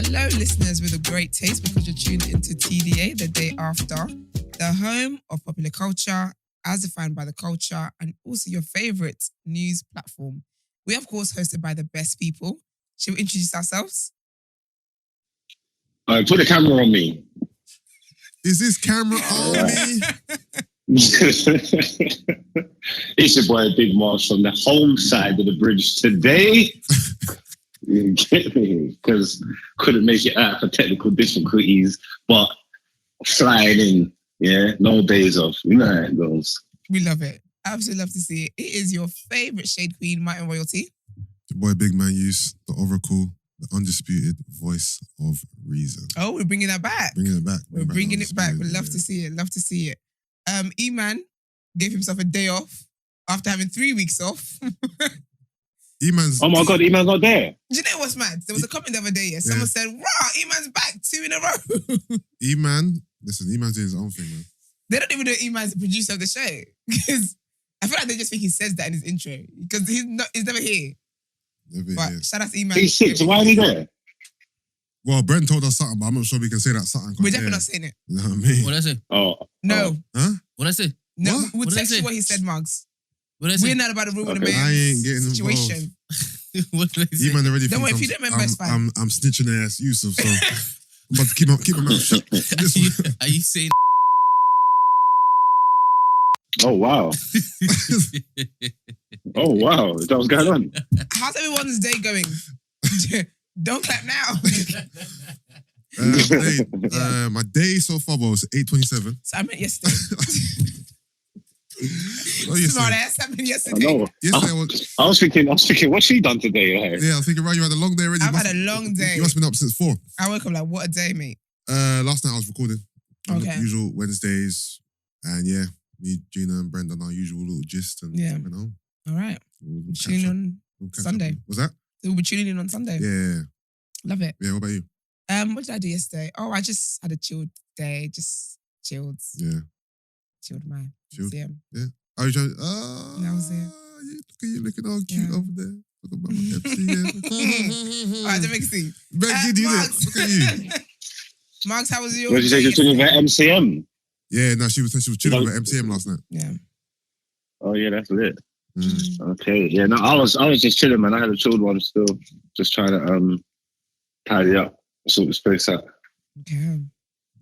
Hello, listeners with a great taste, because you're tuned into TDA, the day after, the home of popular culture, as defined by the culture, and also your favourite news platform. We, of course, hosted by the best people. Should we introduce ourselves? Put the camera on me. Is this camera on me? It's your boy Big Marsh from the home side of the bridge today. You get me? Because couldn't make it out for technical difficulties, but flying in, yeah, no days off. You know how it goes. We love it. Absolutely love to see it. It is your favourite shade queen, Martin Royalty. Your boy Big Man Use, the oracle, the undisputed voice of reason. Oh, we're bringing that back. Bringing it back. We're bringing it back. We love to see it. Love to see it. Emman gave himself a day off after having 3 weeks off. Eman's... Oh my God, Emman's not there. Do you know what's mad? There was a comment the other day. Someone said, "Rah, Eman's back 2 in a row." Eman, listen, Eman's doing his own thing, man. They don't even know Eman's the producer of the show, because I feel like they just think he says that in his intro, because he's never here. But shout out to Emman. He's sick, so why is he there? Well, Brent told us something, but I'm not sure we can say that something. We're definitely not saying it. You know what I mean? What did I say? Oh. No. Huh? What did I say? No, What? we'll What did I text you say? what he said, Mugs. What did I say? We're not about to ruin the Okay. man's I ain't getting situation. What did I say? Eman already Don't worry, thinks if you don't remember, it's fine. I'm snitching their ass Yusuf, so I'm about to keep my mouth shut. Are you saying? Oh, wow. Oh, wow. Is that what's going on? How's everyone's day going? Don't clap now. My day so far was 8:27. So I meant yesterday. Oh, yesterday. Smart ass. I meant I yesterday. know. Yesterday was, I was thinking, what's she done today? Like? yeah, I was thinking, right, you had a long day already. I've had a long day. You must have been up since 4. I woke up like, what a day, mate. Last night I was recording. On Okay. the usual Wednesdays. And yeah, me, Gina and Brent done our usual little gist and Yeah. went home. All right. We'll catch Tuning up. on We'll catch Sunday. up. Was that? We'll be tuning in on Sunday. Yeah. Love it. Yeah, what about you? What did I do yesterday? Oh, I just had a chilled day. Just chilled. Yeah. Chilled my Chilled? museum. Are you trying? That was it. Look at you looking all cute Yeah. over there. Look about my MCM. All right, let me see. Ben, did you Marks. look at you? Marks, how was your What did you say? day You're talking about yesterday? MCM? Yeah, no, she was chilling with MCM last night. Yeah. Oh, yeah, that's lit. Mm. Okay, yeah, no, I was just chilling, man. I had a chilled one still, just trying to tidy up, sort the space out. Okay.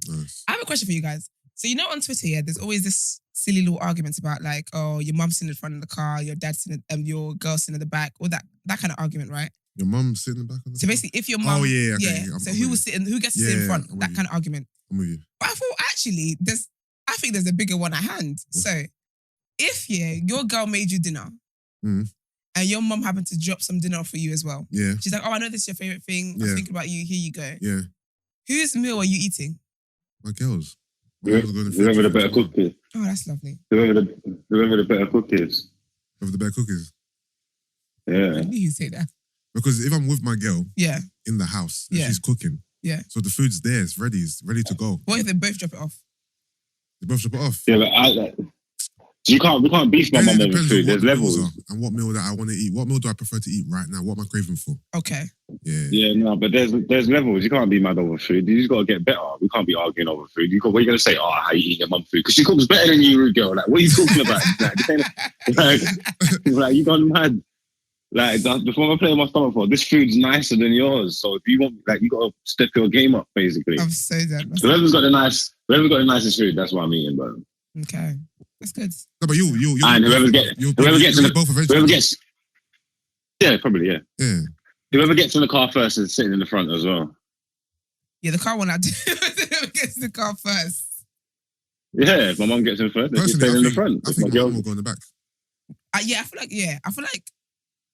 Nice. I have a question for you guys. So, you know, on Twitter, yeah, there's always this silly little arguments about like, oh, your mum's sitting in the front of the car, your dad's sitting, your girl's sitting in the back, all that kind of argument, right? Your mum sitting in the back of the So basically, if your mum, Oh, yeah, okay, yeah, I'm so with who you. was sitting, who gets to sit in Yeah, front? I'm with That you. kind of argument. I'm with you. But I thought actually, I think there's a bigger one at hand. What? So, if your girl made you dinner, Mm. and your mum happened to drop some dinner for you as well, Yeah, she's like, oh, I know this is your favorite thing. I'm Yeah. thinking about you. Here you go. yeah. Whose meal are you eating? My girls. Whoever the better cook is. Oh, that's lovely. Whoever the better cook is. Over the better cookies. Yeah. I knew you'd say that. Because if I'm with my girl Yeah. in the house and Yeah. she's cooking, Yeah. so the food's there, it's ready to go. What if they both drop it off? They both drop it off. Yeah, but we can't beef my Really mum over depends on food. what There's the meals levels. are and what meal that I want to eat. What meal do I prefer to eat right now? What am I craving for? Okay. Yeah. Yeah, no, but there's levels. You can't be mad over food. You just got to get better. We can't be arguing over food. What are you going to say? Oh, how you eat your mum food? Because she cooks better than you, rude girl. Like, what are you talking about? like, you gone mad. Like, before I play my stomach for, this food's nicer than yours. So if you want, like, you got to step your game up, basically. I'm so done. Whoever's got the nicest food, that's what I'm eating, bro. Okay. That's good. No, but you And whoever gets in the both eventually. yeah, probably, yeah. Yeah. Whoever gets in the car first is sitting in the front as well. Yeah, the car one I do. Whoever gets in the car first. Yeah, if my mum gets in first, then she's Personally, staying in the I front. think My my girl, mum will go in the back. I feel like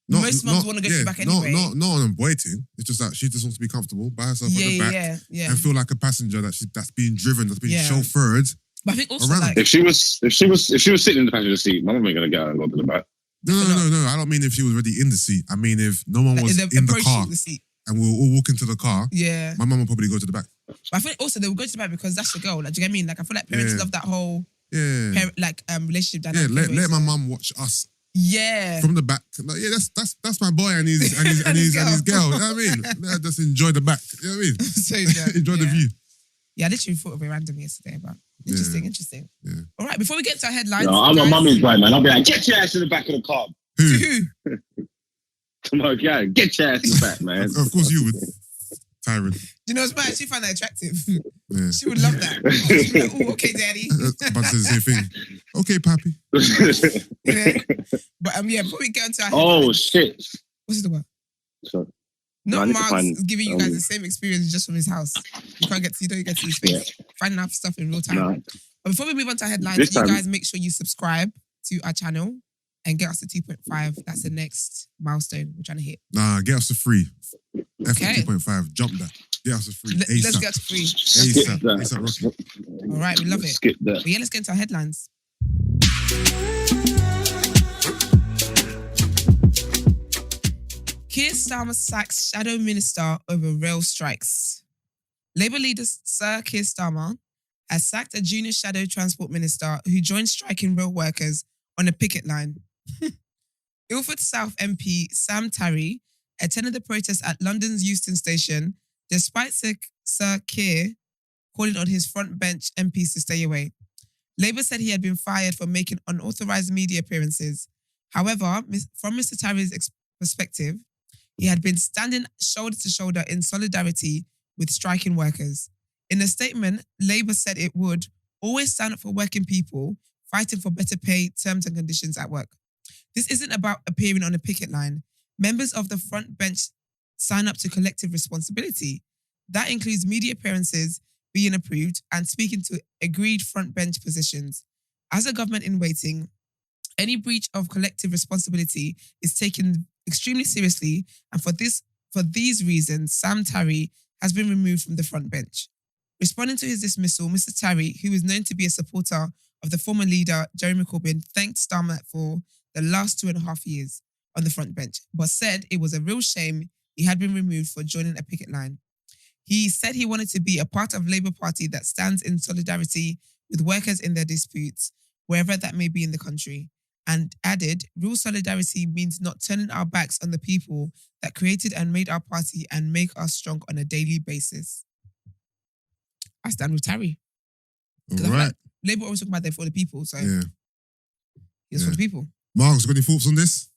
most mums want to go to the back anyway. Not on a waiting. It's just that she just wants to be comfortable by herself at the back yeah. and feel like a passenger that's being driven, that's being Yeah. chauffeured. But I think also Around. like if she was sitting in the passenger seat, my mum ain't gonna get out and go to the back. No. I don't mean if she was already in the seat. I mean if no one was they're in the approaching car the seat. and we were all walking to the car, Yeah. my mum will probably go to the back. But I think also they will go to the back because that's the girl. Like, do you get what I mean? Like, I feel like parents Yeah. love that whole Yeah. relationship Yeah, dynamic. let my mum watch us Yeah. from the back. Like, yeah, that's my boy and his girl. You know what I mean? Yeah, just enjoy the back. You know what I mean? So, yeah, Enjoy the view. Yeah, I literally thought of it random yesterday, but interesting. Yeah. All right, before we get to our headlines, I'm a guys, mummy's boy, man. I'll be like, get your ass in the back of the car. Who? Come on, yeah, get your ass in the back, man. Of course you would, Tyron. Do you know what's bad? She found that attractive. Yeah. She would love that. She'd be like, oh, okay, daddy. About to say the same thing. Okay, papi. But yeah, before we get onto our Oh headlines, shit! what's it about? So, Not I need to Mark's find- giving you guys the same experience just from his house. You don't get to his face. Finding out stuff in real time. nah, But before we move on to our headlines, This you time- guys make sure you subscribe to our channel and get us to 2.5. That's the next milestone we're trying to hit. Nah, get us to 3. Okay. F2.5. Jump that. Get us to 3. Let's ASAP. get to 3. skip ASAP. that. ASAP Rocky. All right, we love it. Skip that. But yeah, let's get into our headlines. Keir Starmer sacks shadow minister over rail strikes. Labour leader Sir Keir Starmer has sacked a junior shadow transport minister who joined striking rail workers on a picket line. Ilford South MP Sam Tarry attended the protest at London's Euston Station despite Sir Keir calling on his front bench MPs to stay away. Labour said he had been fired for making unauthorised media appearances. However, from Mr Tarry's perspective, he had been standing shoulder to shoulder in solidarity with striking workers. In a statement, Labour said it would always stand up for working people, fighting for better pay, terms and conditions at work. This isn't about appearing on a picket line. Members of the front bench sign up to collective responsibility. That includes media appearances being approved and speaking to agreed front bench positions. As a government in waiting, any breach of collective responsibility is taken extremely seriously, and for these reasons, Sam Tarry has been removed from the front bench. Responding to his dismissal, Mr. Tarry, who is known to be a supporter of the former leader, Jeremy Corbyn, thanked Starmer for the last 2.5 years on the front bench, but said it was a real shame he had been removed for joining a picket line. He said he wanted to be a part of Labour Party that stands in solidarity with workers in their disputes, wherever that may be in the country, and added, real solidarity means not turning our backs on the people that created and made our party and make us strong on a daily basis. I stand with Tarry. All I feel right. like Labour always talk about they're for the people, so Yeah. it's for the people. Mark's got any thoughts on this?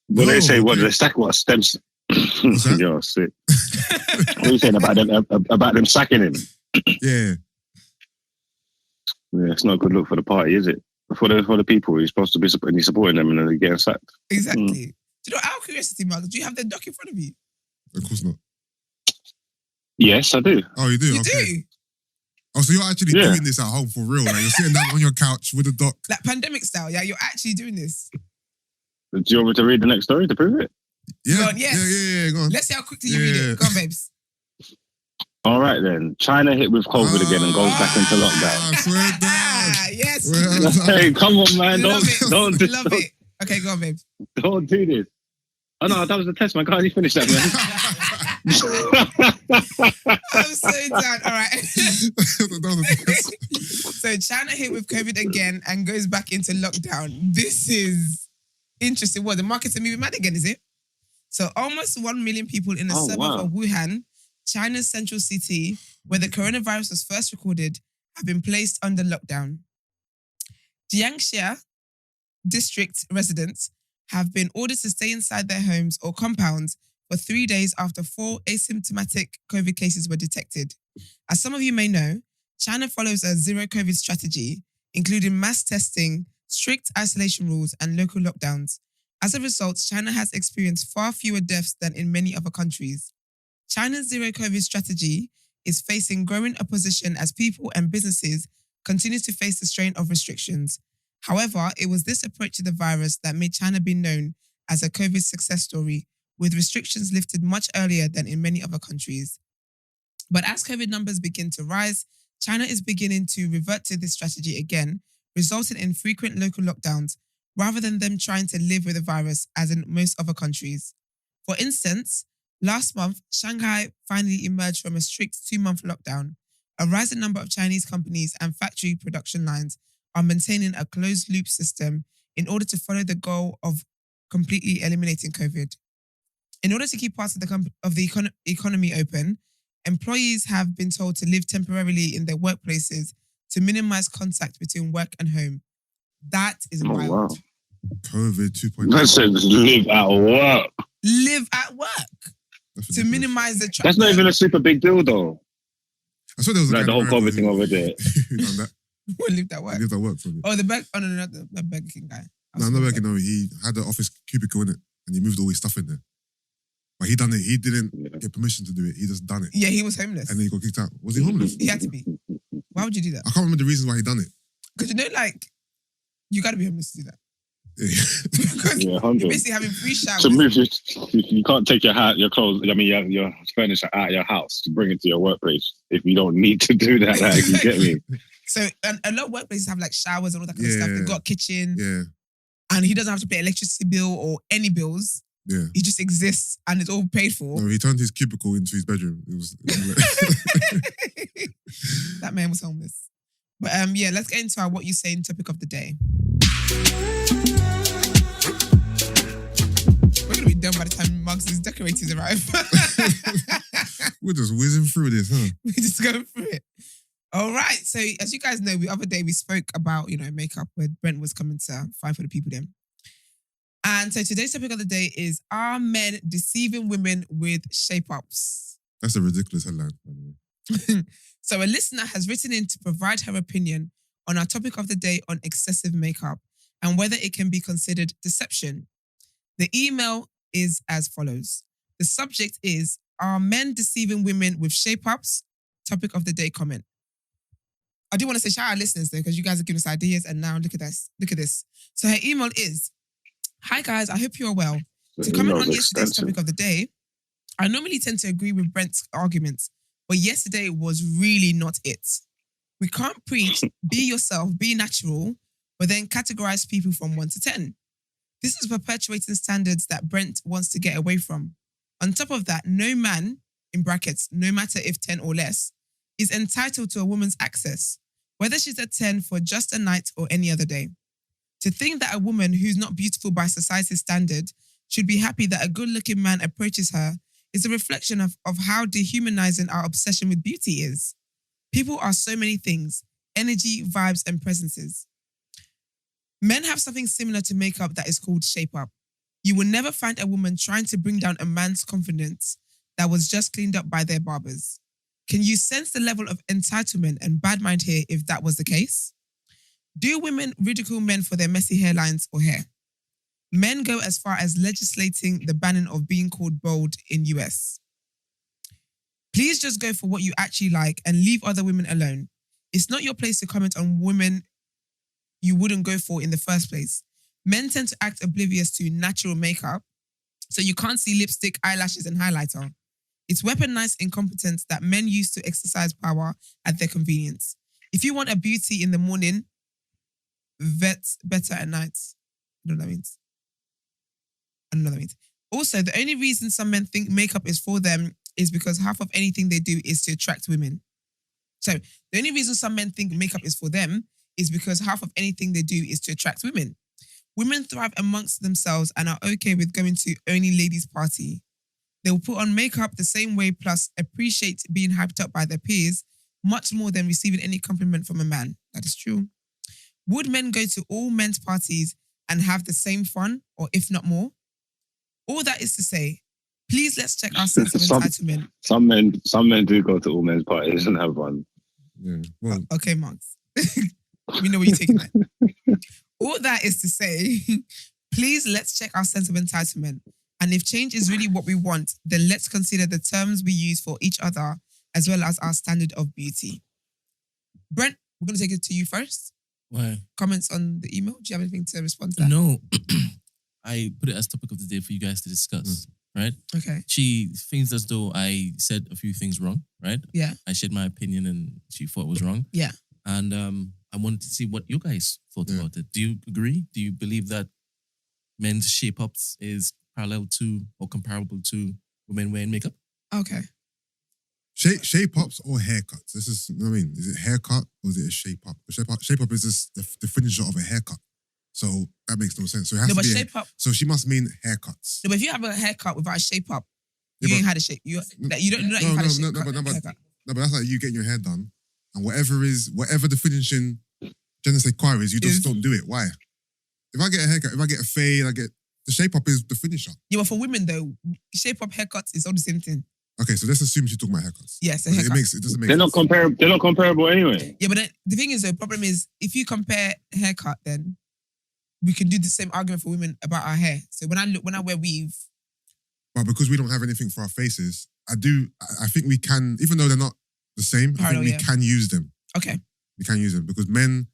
When they say what okay. the sack was stems. that? Yo, sick. What are you saying about them sacking him? Yeah. Yeah, it's not a good look for the party, is it? For the people, you're supposed to be supporting them and then they're getting sacked. Exactly. Do you know, out of curiosity, Mark, do you have the doc in front of you? Of course not. Yes, I do. Oh, you do? You Okay. do? Oh, so you're actually Yeah. doing this at home for real? Like you're sitting down on your couch with a doc. Like pandemic style, yeah? You're actually doing this. Do you want me to read the next story to prove it? Yeah. Go on, yes. Yeah. Go on. Let's see how quickly you read Yeah. it. Go on, babes. All right then. China hit with COVID again and goes back into lockdown. I swear down. Yes. Well Love done. Hey, come on, man! it. Don't Love it. Okay, go on, babes. don't do this. Oh no, that was the test, man. Can't you finish that, man? I'm so done. All right. That was So China hit with COVID again and goes back into lockdown. This is interesting. What, the markets are moving mad again, is it? So almost 1 million people in the Oh, suburb wow. of Wuhan, China's central city, where the coronavirus was first recorded, have been placed under lockdown. Jiangxia district residents have been ordered to stay inside their homes or compounds for 3 days after 4 asymptomatic COVID cases were detected. As some of you may know, China follows a zero COVID strategy, including mass testing, strict isolation rules, and local lockdowns. As a result, China has experienced far fewer deaths than in many other countries. China's zero COVID strategy is facing growing opposition as people and businesses continue to face the strain of restrictions. However, it was this approach to the virus that made China be known as a COVID success story, with restrictions lifted much earlier than in many other countries. But as COVID numbers begin to rise, China is beginning to revert to this strategy again, resulting in frequent local lockdowns, rather than them trying to live with the virus as in most other countries. For instance, last month, Shanghai finally emerged from a strict 2-month lockdown. A rising number of Chinese companies and factory production lines are maintaining a closed-loop system in order to follow the goal of completely eliminating COVID. In order to keep parts of the economy open, employees have been told to live temporarily in their workplaces to minimize contact between work and home. That is wild. Wow. COVID 2.0. That says live at work. Live at work That's to ridiculous. minimize the traffic. That's not even a super big deal, though. I saw there was a Like guy the whole in America COVID thing over there. who done that. Live at work. He lived at work for me. Oh, no, not the Burger King guy. No, not working. No, he had an office cubicle in it, and he moved all his stuff in there. But he done it. He didn't get permission to do it. He just done it, Yeah, he was homeless. and then he got kicked out. Was he homeless? He had to be. Why would you do that? I can't remember the reasons why he done it. Because like, you got to be homeless to do that. Yeah. Because Yeah, you're 100. basically having free showers. To move you can't take your clothes, your furniture out of your house to bring it to your workplace if you don't need to do that. Like, you get me? So a lot of workplaces have like showers and all that kind of Yeah. stuff. They've got a kitchen, Yeah, and he doesn't have to pay electricity bill or any bills. yeah. He just exists, and it's all paid for. No, he turned his cubicle into his bedroom. It was like, That man was homeless. But yeah, let's get into our What You Sayin topic of the day. We're gonna be done by the time Mugs' decorators arrive. we're just whizzing through this, huh? We're just going through it. All right. So as you guys know, the other day we spoke about, makeup where Brent was coming to fight for the people then. And so today's topic of the day is, are men deceiving women with shape-ups? That's a ridiculous headline, by the way. So a listener has written in to provide her opinion on our topic of the day on excessive makeup and whether it can be considered deception. The email is as follows. The subject is, are men deceiving women with shape-ups? Topic of the day comment. I do want to say shout out listeners though, because you guys have given us ideas, and now look at this. Look at this. So her email is, hi guys, I hope you are well. To comment on yesterday's topic of the day, I normally tend to agree with Brent's arguments, but yesterday was really not it. We can't preach, be yourself, be natural, but then categorize people from 1 to 10. This is perpetuating standards that Brent wants to get away from. On top of that, no man, in brackets, no matter if 10 or less, is entitled to a woman's access, whether she's a 10 for just a night or any other day. To think that a woman who's not beautiful by society's standard should be happy that a good-looking man approaches her is a reflection of how dehumanizing our obsession with beauty is. People are so many things: energy, vibes, and presences. Men have something similar to makeup that is called shape-up. You will never find a woman trying to bring down a man's confidence that was just cleaned up by their barbers. Can you sense the level of entitlement and bad mind here if that was the case? Do women ridicule men for their messy hairlines or hair? Men go as far as legislating the banning of being called bold in US. Please just go for what you actually like and leave other women alone. It's not your place to comment on women you wouldn't go for in the first place. Men tend to act oblivious to natural makeup, so you can't see lipstick, eyelashes, and highlighter. It's weaponized incompetence that men use to exercise power at their convenience. If you want a beauty in the morning, vet's better at night. I don't know what that means. I don't know what that means. Also, the only reason some men think makeup is for them is because half of anything they do is to attract women. So, the only reason some men think makeup is for them is because half of anything they do is to attract women. Women thrive amongst themselves and are okay with going to only ladies' party. They will put on makeup the same way, plus appreciate being hyped up by their peers much more than receiving any compliment from a man. That is true. Would men go to all men's parties and have the same fun, or if not more? All that is to say, please let's check our sense of entitlement. Some men do go to all men's parties and have fun. Yeah. Well, Okay, Marks. We know where you're taking that. All that is to say, please let's check our sense of entitlement. And if change is really what we want, then let's consider the terms we use for each other as well as our standard of beauty. Brent, we're going to take it to you first. Why? Comments on the email? Do you have anything to respond to that? No. I put it as topic of the day for you guys to discuss, right? Okay. She thinks as though I said a few things wrong, right? Yeah. I shared my opinion and she thought it was wrong. Yeah. And I wanted to see what you guys thought Yeah. about it. Do you agree? Do you believe that men's shape-ups is parallel to or comparable to women wearing makeup? Okay. shape ups or haircuts? This is, you know what I mean? Is it haircut or is it a shape up? Shape up is just the finisher of a haircut. So that makes no sense. So it has No, to but be. shape up. So she must mean haircuts. No, but if you have a haircut without a shape up, Yeah, you but- ain't had a shape. You don't know that you've had a shape haircut. No, but that's like you getting your hair done, and whatever the finishing, gender say choir is, you just don't do it. Why? If I get a haircut, if I get a fade, the shape up is the finisher. Yeah, but for women though, shape up haircuts is all the same thing. Okay, so let's assume she's talking about haircuts. Yes, a haircut. It doesn't make They're sense. not comparable anyway. Yeah, but then, the thing is, the problem is, if you compare haircut, then we can do the same argument for women about our hair. So when I wear weave, But because we don't have anything for our faces, I think we can, even though they're not the same, I think we can use them. okay, We can use them because men,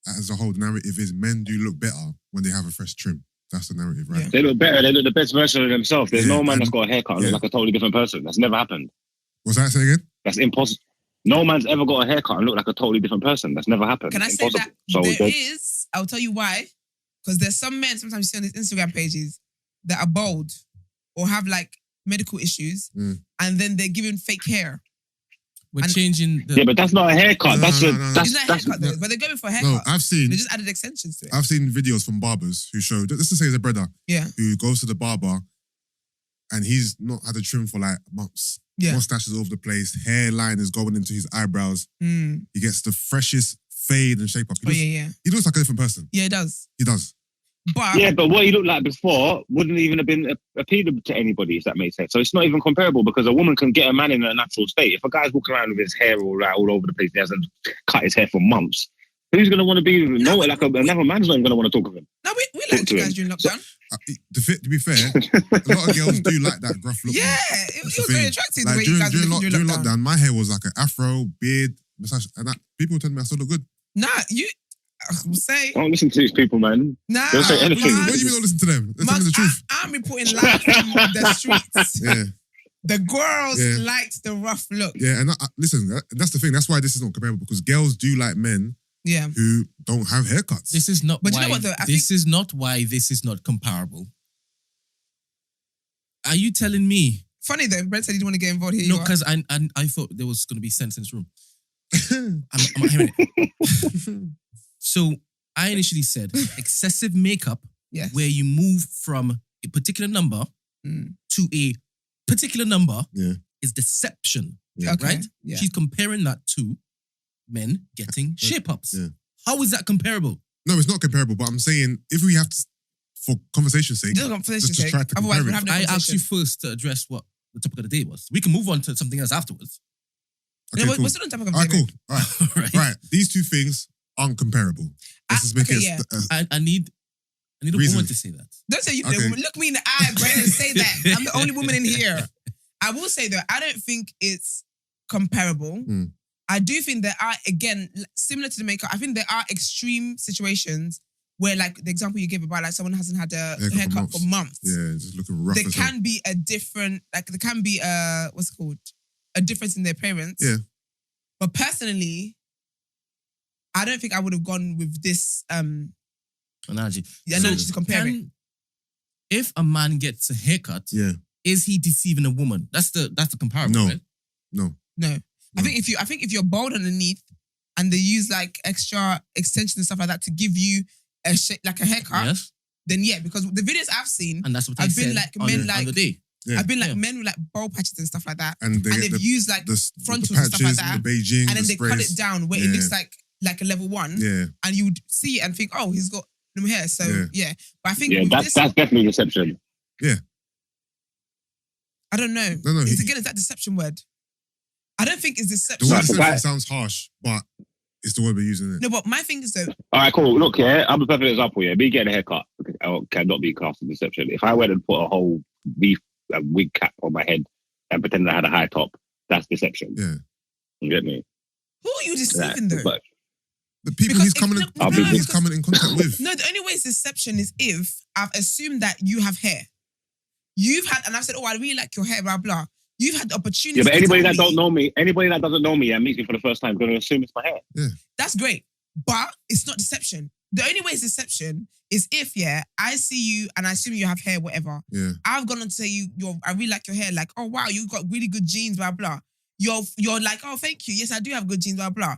as a whole, the narrative is men do look better when they have a fresh trim. That's the narrative, right? Yeah. They look better. They look the best version of themselves. There's Yeah, no man and- that's got a haircut and look like a totally different person. That's never happened. What's that? Say again? That's impossible. No man's ever got a haircut and look like a totally different person. That's never happened. can I It's say impossible. that So there is? I'll tell you why. Because there's some men sometimes you see on these Instagram pages that are bald or have like medical issues, and then they're given fake hair. We're changing the... yeah, but that's not a haircut. No, That's no, a no, no. that's Isn't that a that's haircut though? But they're going for a haircut. No, I've seen They just added extensions to it. I've seen videos from barbers who show, let's just say there's a brother Yeah. who goes to the barber and he's not had a trim for like months. Yeah. Mustache is all over the place. Hairline is going into his eyebrows. Mm. He gets the freshest fade and shape up. Oh yeah. He looks like a different person. Yeah, it does. He does. But yeah, but what he looked like before wouldn't even have been appealing to anybody, if that makes sense. So it's not even comparable because a woman can get a man in a natural state. If a guy's walking around with his hair all over the place, he hasn't cut his hair for months. Who's going to want to be with him? Another man's not even going to want to talk with him. no, we like you guys during lockdown. To be fair, a lot of girls do like that gruff look. Yeah, it was very attractive the Like way you guys were during looking during lockdown. lockdown, my hair was like an afro, beard, mustache, and people tell me I still look good. Nah, I will say, Don't listen to these people, man. nah. They'll say anything. What do you mean don't listen to them? They're telling Must, the truth. I'm reporting live from the streets. Yeah, The girls Yeah. liked the rough look. yeah, and listen, that's the thing. That's why this is not comparable because girls do like men Yeah. who don't have haircuts. This is not But why... you know what though? This is not why this is not comparable. Are you telling me? Funny though, Brent said he didn't want to get involved here. No, you are. because I thought there was going to be sense in this room. I'm not hearing it. So I initially said excessive makeup, Yes. where you move from a particular number Mm. to a particular number, Yeah. is deception, Yeah. Okay. right? Yeah. She's comparing that to men getting shape-ups. Yeah. How is that comparable? No, it's not comparable. But I'm saying if we have to, for conversation's sake, Just for this just sake. try to Otherwise, compare we'll it. have no I asked you conversation. first to address what the topic of the day was. We can move on to something else afterwards. Okay, No, cool. we're still on topic of All right, David. cool. All right. Right? Right. These two things aren't comparable. Let's just make okay, it. yeah. I need a Reason. woman to say that. Don't say you. Okay. Look me in the eye, Brent, and say that. I'm the only woman in here. I will say though, I don't think it's comparable. Mm. I do think there are, again, similar to the makeup, I think there are extreme situations where, like the example you gave about like someone hasn't had a haircut for months. Yeah, just looking rough There as hell. can be a different, like there can be what's it called? A difference in their appearance. Yeah. But personally, I don't think I would have gone with this Analogy. analogy to compare it. If a man gets a haircut, Yeah. is he deceiving a woman? That's the comparable, No. right? No. No. I think if you're bald underneath and they use like extra extensions and stuff like that to give you a like a haircut, Yes. then yeah, because the videos I've seen, And that's what I I've said been like on men the, like on the day. Yeah. I've been like Yeah. men with like bald patches and stuff like that, And and they get they've used like the frontals and patches, stuff like that, the Beijing, and then the they cut sprays. it down where it Yeah. looks like a level 1, Yeah. and you would see it and think, oh, he's got no hair. So Yeah. yeah, but I think Yeah, with that's this, definitely deception. I don't know. No, It's that deception word. I don't think it's The deception. word Right, deception but- sounds harsh, but it's the word we're using it. No, but my thing is though, All right, cool. Look, yeah, I'm a perfect example. Yeah, me getting a haircut cannot be classed as deception. If I went and put a whole wig cap on my head and pretend I had a high top, that's deception. Yeah. You get me? who are you Right. deceiving though? But The people Because he's coming in, if- the no, people he's because- coming in contact with. No, the only way it's deception is if I've assumed that you have hair. You've had, and I've said, oh, I really like your hair, blah, blah. You've had the opportunity. yeah, but to anybody tell that me, don't know me, anybody that doesn't know me and meets me for the first time, going to assume it's my hair. That's great. But it's not deception. The only way it's deception is if, yeah, I see you and I assume you have hair, whatever. Yeah. I've gone on to say I really like your hair. Like, oh, wow, you've got really good genes, blah, blah. You're like, oh, thank you. Yes, I do have good genes, blah, blah.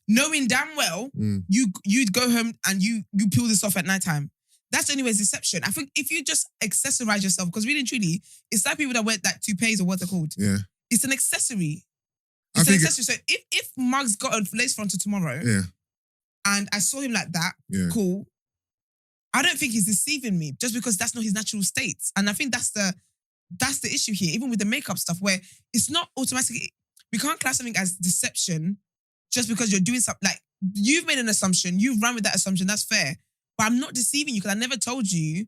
knowing damn well you'd go home and you peel this off at nighttime. That's the only way it's deception. I think if you just accessorize yourself, because really and truly, it's like people that wear that toupees or what they're called. Yeah. It's an accessory. It's an accessory. So if Muggs got a lace frontal tomorrow, and I saw him like that, cool. I don't think he's deceiving me just because that's not his natural state. And I think that's the issue here, even with the makeup stuff, where it's not automatically, we can't class something as deception just because you're doing something. Like, you've made an assumption, you've run with that assumption, that's fair. But I'm not deceiving you because I never told you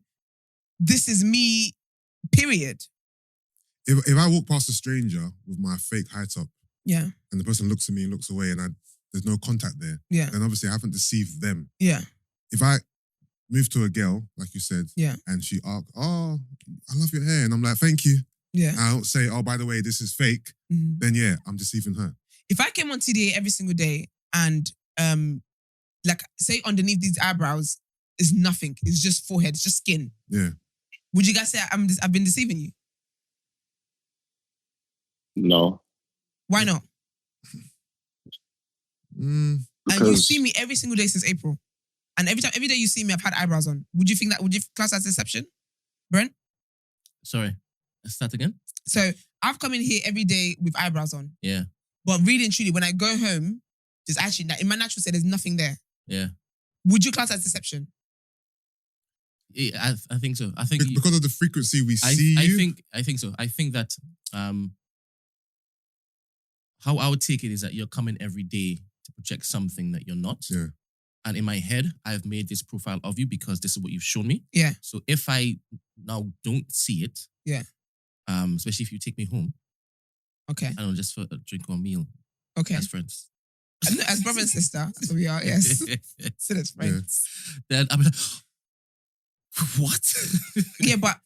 this is me, period. If I walk past a stranger with my fake high top, and the person looks at me and looks away, and there's no contact there, then obviously I haven't deceived them. If I move to a girl, like you said, and she asks, "Oh, I love your hair," and I'm like, "Thank you." I don't say, "Oh, by the way, this is fake." Then I'm deceiving her. If I came on TDA every single day and like say underneath these eyebrows is nothing, it's just forehead, it's just skin. Would you guys say I've been deceiving you? No. Why not? And you see me every single day since April. And every day you see me, I've had eyebrows on. Would you class as deception? Brent? Sorry. Let's start again. So I've come in here every day with eyebrows on. Yeah. But really and truly, when I go home, there's actually, in my natural state, there's nothing there. Yeah. Would you class as deception? I think so. I think because of the frequency we see you? I think so. I think that how I would take it is that you're coming every day to project something that you're not. Yeah. And in my head, I've made this profile of you because this is what you've shown me. Yeah. So if I now don't see it, especially if you take me home, okay, I don't know, just for a drink or a meal, okay, as friends, as brother and sister, that's what we are. Yes, still as friends. Then I'm like, what? Yeah, but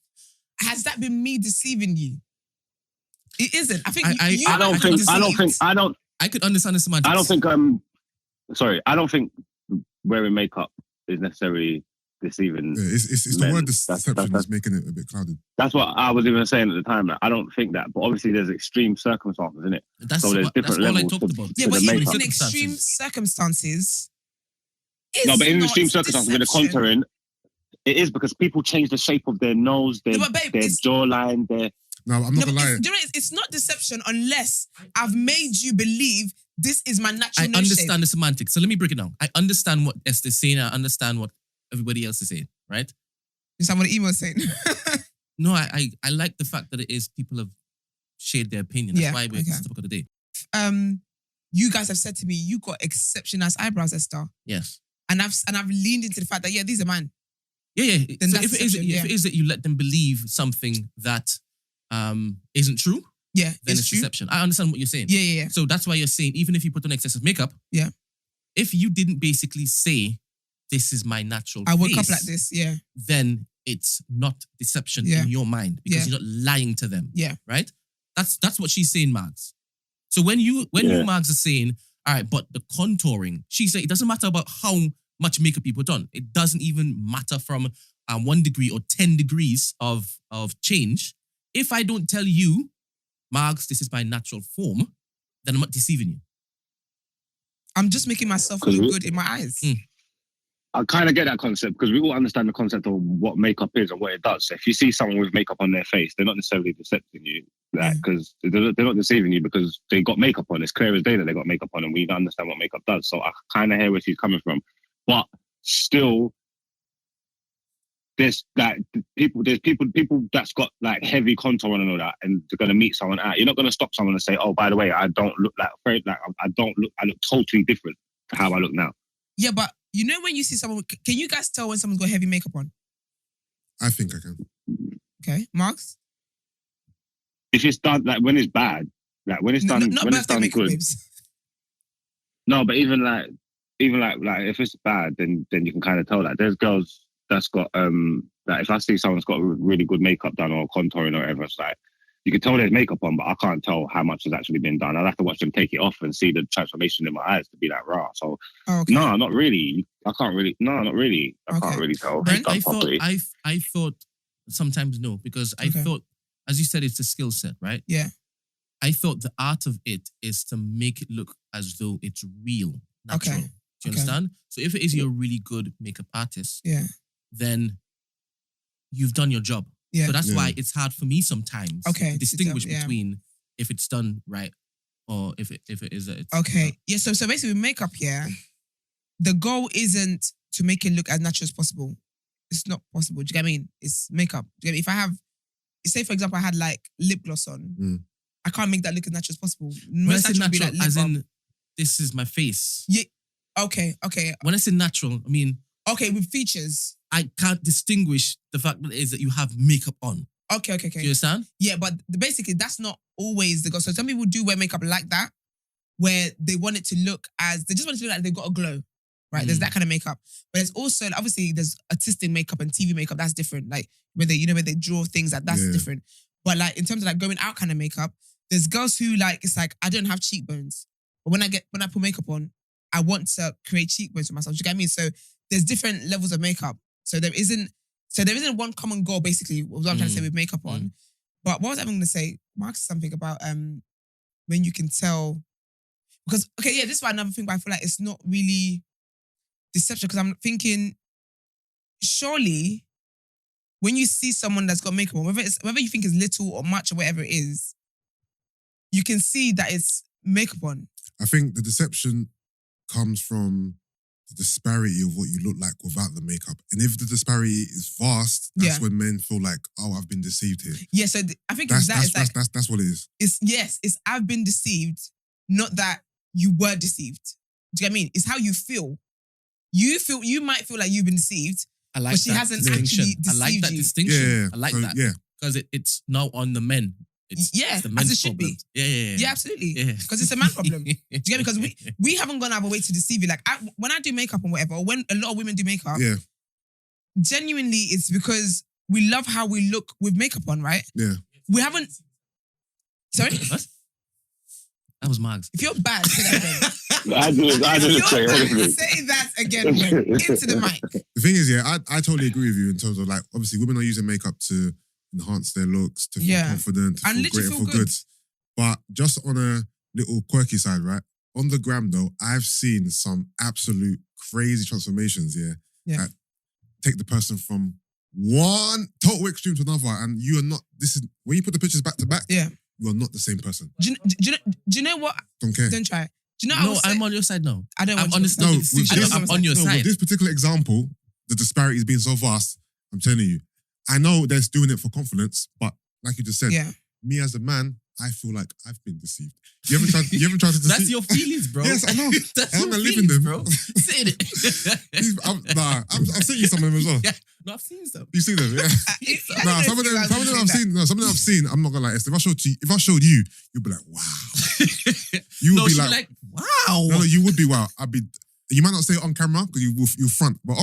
has that been me deceiving you? It isn't. I think I could understand the semantics. I don't think I don't think wearing makeup is necessarily deceiving. Yeah, it's the word deception that's making it a bit clouded. That's what I was even saying at the time. Like, I don't think that, but obviously there's extreme circumstances, isn't it? So there's different levels. Yeah, but even in extreme circumstances, but in extreme circumstances with the contouring, it is because people change the shape of their nose, their jawline, their. No, I'm not gonna lie. It's not deception unless I've made you believe this is my natural nose I understand the semantics. So let me break it down. I understand what Esther's saying. I understand what everybody else is saying, right? Is that what the email is saying? No, I like the fact that it is people have shared their opinion. That's why we're the topic of the day. You guys have said to me, you got exceptional eyebrows, Esther. Yes. And I've leaned into the fact that, these are mine. Yeah. Then so if it is that you let them believe something that isn't true, then it's deception. I understand what you're saying. Yeah. So that's why you're saying, even if you put on excessive makeup, if you didn't basically say, this is my natural I woke face, up like this, then it's not deception in your mind because you're not lying to them. Yeah. Right? That's what she's saying, Margs. So when you Margs are saying, all right, but the contouring, she said it doesn't matter about how much makeup you put on. It doesn't even matter from 1 degree or 10 degrees of change. If I don't tell you, Margs, this is my natural form, then I'm not deceiving you. I'm just making myself look good in my eyes. I kind of get that concept because we all understand the concept of what makeup is and what it does. So if you see someone with makeup on their face, they're not necessarily decepting you, because they're not deceiving you because they got makeup on. It's clear as day that they got makeup on, and we don't understand what makeup does. So I kind of hear where she's coming from, but still, there's people that's got like heavy contour on and all that, and they're gonna meet someone out. You're not gonna stop someone and say, "Oh, by the way, I don't look like I look totally different to how I look now." Yeah, but you know when you see someone, can you guys tell when someone's got heavy makeup on? I think I can. Okay, Marks? If it's done, like when it's bad, like when it's done, not when it's done makeup, good. babes. No, but even like if it's bad, then you can kind of tell that. There's girls that's got like if I see someone's got really good makeup done or contouring or whatever, it's like you can tell there's makeup on, but I can't tell how much has actually been done. I'll have to watch them take it off and see the transformation in my eyes to be like, raw. So, no, not really. I can't really. No, not really. I can't really tell. Brent, I thought sometimes no, because I thought, as you said, it's a skill set, right? Yeah. I thought the art of it is to make it look as though it's real. natural. Okay. Do you understand? So if it is you're a really good makeup artist, then you've done your job. Yeah. So that's why it's hard for me sometimes to distinguish yeah. between if it's done right or if it is that it's Yeah, so basically with makeup the goal isn't to make it look as natural as possible. It's not possible. Do you get what I mean? It's makeup. Do you get me? If I have, say for example, I had like lip gloss on, I can't make that look as natural as possible. When I say natural, as in this is my face. Yeah. Okay. When I say natural, I mean with features. I can't distinguish the fact that it is that you have makeup on. Okay. Do you understand? Yeah, but basically that's not always the goal. So some people do wear makeup like that, where they want it to look they just want it to look like they've got a glow, right? There's that kind of makeup. But there's also, obviously, there's artistic makeup and TV makeup, that's different. Like, where they draw things, that's different. But like, in terms of like going out kind of makeup, there's girls who like, it's like, I don't have cheekbones. But when I put makeup on, I want to create cheekbones for myself. Do you get what I mean? So there's different levels of makeup. So there isn't one common goal, basically, what I'm trying to say with makeup on. But what was I going to say? Mark said something about when you can tell. Because, this is why another thing, but I feel like it's not really deception. Because I'm thinking, surely, when you see someone that's got makeup on, whether you think it's little or much or whatever it is, you can see that it's makeup on. I think the deception comes from the disparity of what you look like without the makeup. And if the disparity is vast, that's when men feel like, oh, I've been deceived here. Yeah, so I think that's what it is. It's I've been deceived, not that you were deceived. Do you get what I mean? It's how you feel. You might feel like you've been deceived, but she hasn't actually deceived you. I like that distinction. Yeah. I like that. Yeah. Because it's now on the men. It's the men's as it should problem. be. Yeah, absolutely. Because it's a man problem. Do you get me? Because we haven't gone out of our way to deceive you. Like when I do makeup and whatever, or when a lot of women do makeup, genuinely it's because we love how we look with makeup on, right? Yeah. We haven't. Sorry? What? That was Margs. If you're bad, say that again. I didn't say anything. Say that again, Brent, into the mic. The thing is, I totally agree with you in terms of like, obviously women are using makeup to enhance their looks, to feel confident, to feel great and feel good. But just on a little quirky side, right? On the gram though, I've seen some absolute crazy transformations, that take the person from one total extreme to another, and you are not, when you put the pictures back to back, you are not the same person. Do you know what? Don't care. Don't try. Do you know No, I'm on your side now. I don't want I've understood the distinction. I'm on your side. With this particular example, the disparity has been so vast, I'm telling you. I know they're doing it for confidence, but like you just said, me as a man, I feel like I've been deceived. You ever tried to deceive? That's your feelings, bro. Yes, I know. I'm not living them, bro. Say it. I've seen you some of them as well. Yeah, no, I've seen some. You see them, yeah. Some of them I've seen. No, some of them I've seen. I'm not gonna lie. If I showed you, you'd be like, wow. You would be like, wow. No, you would be wow. You might not say it on camera because you front, but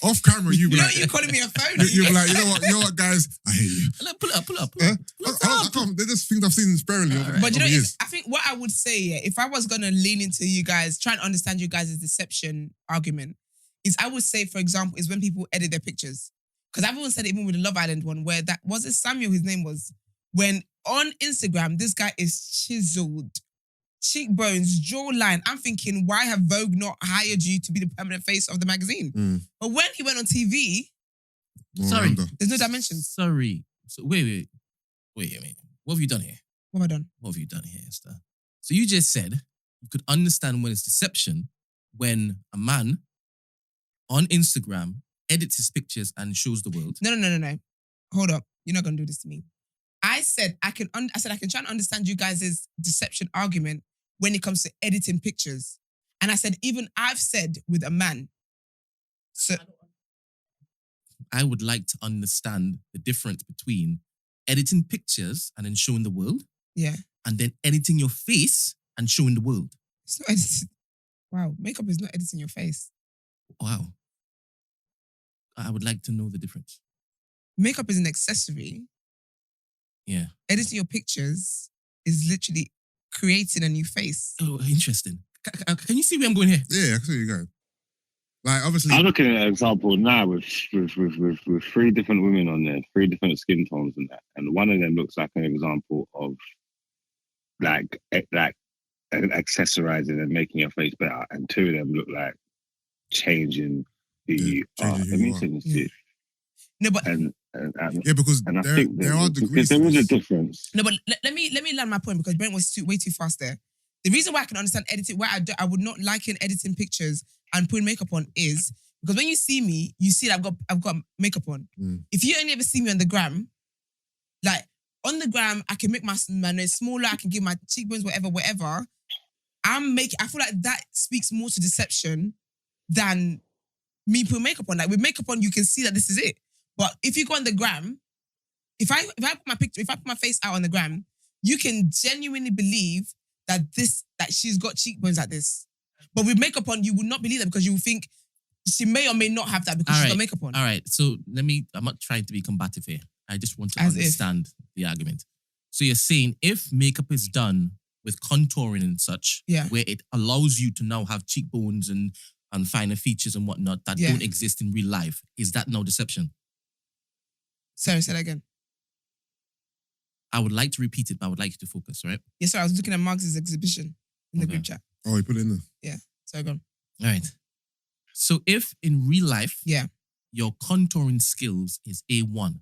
off camera, you be like, you're calling me a phony. You'll be like, you know what, guys, I hate you. Pull up. I can't. They're just things I've seen sparingly. But you know, I think what I would say, if I was gonna lean into you guys, try and understand you guys' deception argument, is I would say, for example, is when people edit their pictures. Because I've even said it even with the Love Island one, where that was it Samuel, his name was, when on Instagram, this guy is chiseled. Cheekbones, jawline. I'm thinking, why have Vogue not hired you to be the permanent face of the magazine? But when he went on TV, there's no dimensions. Sorry. So wait. What have you done here? What have I done? What have you done here, Esther? So you just said you could understand when it's deception when a man on Instagram edits his pictures and shows the world. No. Hold up. You're not gonna do this to me. I said I can try and understand you guys' deception argument when it comes to editing pictures. And I said, even I've said with a man. So I would like to understand the difference between editing pictures and then showing the world. Yeah. And then editing your face and showing the world. It's not editing. Wow, makeup is not editing your face. Wow. I would like to know the difference. Makeup is an accessory. Yeah. Editing your pictures is literally creating a new face. Oh, interesting. Can you see where I'm going here? Yeah, I can see where you're going. Like, obviously, I'm looking at an example now with 3 different women on there, 3 different skin tones and that, and one of them looks like an example of like and accessorizing and making your face better, and two of them look like changing who you are. Let me say this to you. No, but because I think there are degrees. There was a difference. No, but let me land my point because Brent was way too fast there. The reason why I can understand editing, why I would not like in editing pictures and putting makeup on is because when you see me, you see that I've got makeup on. If you only ever see me on the gram, like on the gram, I can make my nose smaller, I can give my cheekbones whatever. I feel like that speaks more to deception than me putting makeup on. Like with makeup on, you can see that this is it. But if you go on the gram, if I put my face out on the gram, you can genuinely believe that she's got cheekbones like this. But with makeup on, you would not believe that because you would think she may or may not have that because she's got makeup on. All right, so I'm not trying to be combative here. I just want to understand the argument. So you're saying if makeup is done with contouring and such, where it allows you to now have cheekbones and finer features and whatnot that don't exist in real life, is that now deception? Sorry, say that again. I would like to repeat it, but I would like you to focus, right? Yes, sir. I was looking at Mark's exhibition in the group chat. Oh, he put it in there? Yeah. Sorry, go on. All right. So if in real life, your contouring skills is A1,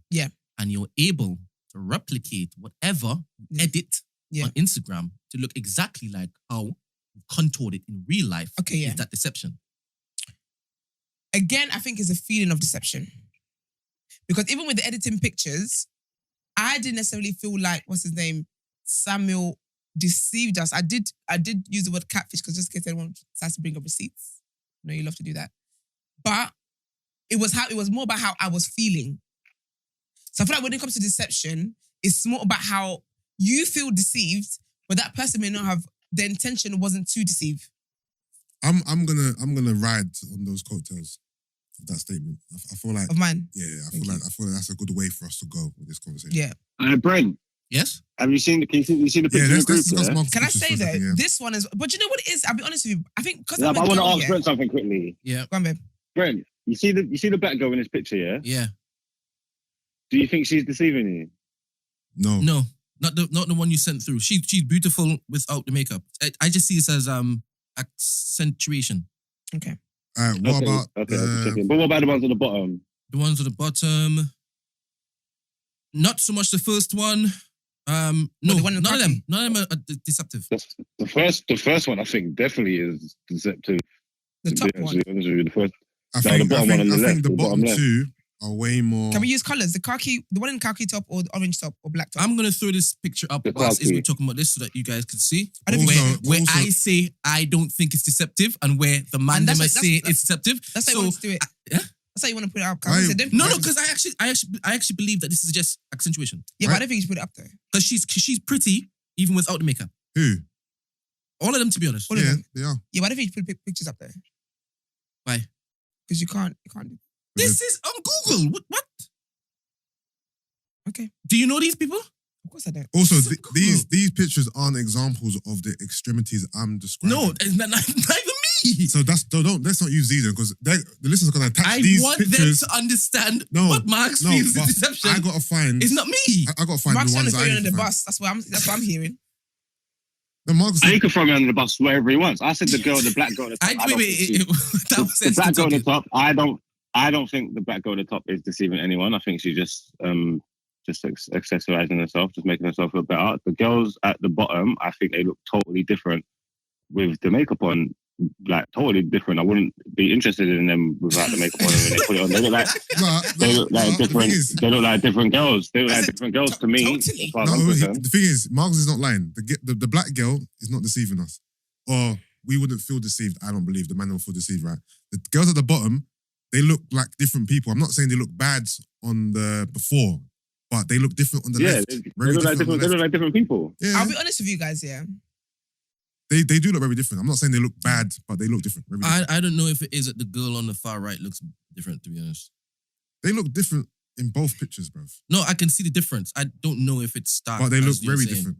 and you're able to replicate whatever you edit on Instagram to look exactly like how you contoured it in real life, is that deception? Again, I think it's a feeling of deception. Because even with the editing pictures, I didn't necessarily feel like, what's his name, Samuel deceived us. I did use the word catfish because just in case anyone decides to bring up receipts. I know you love to do that. But it was more about how I was feeling. So I feel like when it comes to deception, it's more about how you feel deceived, but that person may not have, the intention wasn't to deceive. I'm gonna ride on those coattails of that statement. I feel like of mine. Yeah, I feel like that's a good way for us to go with this conversation. Yeah. Brent. Yes. Have you seen the picture? Let's discuss Mark's Can I pictures say for a though, second, this one is, but you know what it is? I'll be honest with you. I think because I want to ask Brent something quickly. Yeah. Go on, babe. Brent, you see the black girl in this picture, yeah? Yeah. Do you think she's deceiving you? No. No. Not the one you sent through. She's beautiful without the makeup. I just see this as accentuation. Okay. Alright, what about but what about the ones at the bottom? The ones at the bottom. Not so much the first one. No, none of them. None of them are deceptive. The first one I think definitely is deceptive. The top one. The first. I think the bottom two are way more. Can we use colours? The one in khaki top or the orange top or black top? I'm gonna throw this picture up as we're talking about this so that you guys can see. Where I say I don't think it's deceptive and where the man them say it's deceptive. That's how you want to do it. Yeah. That's how you want to put it up. No, because I actually believe that this is just accentuation. Yeah, but I don't think you should put it up there. Because she's pretty even without the makeup. Who? All of them, to be honest. They are. Yeah, but I don't think you should put pictures up there. Why? Because you can't do. This is on Google. What? Okay. Do you know these people? Of course I don't. Also, these pictures aren't examples of the extremities I'm describing. No, not even me. So let's not use these because the listeners are going to attach these pictures. Them to understand what Mark's feels is deception. I got to find. It's not me. I got to find Mark's the ones trying to throw you under the bus. That's what I'm hearing. No, Mark's. He can throw me under the bus wherever he wants. I said the black girl at the top. The black girl at the top. I don't think the black girl at the top is deceiving anyone. I think she's just accessorizing herself, just making herself look better. The girls at the bottom, I think they look totally different with the makeup on. Like totally different. I wouldn't be interested in them without the makeup on when they put it on. They look like different. They look like different girls. They look like different girls to me. Totally. The thing is, Marks is not lying. The black girl is not deceiving us, or we wouldn't feel deceived. I don't believe the man will feel deceived, right? The girls at the bottom, they look like different people. I'm not saying they look bad on the before, but they look different on the left. They look like different people. Yeah. I'll be honest with you guys, yeah. They do look very different. I'm not saying they look bad, but they look different. I don't know if it is that the girl on the far right looks different, to be honest. They look different in both pictures, bruv. No, I can see the difference. I don't know if it's stark. But they look very different.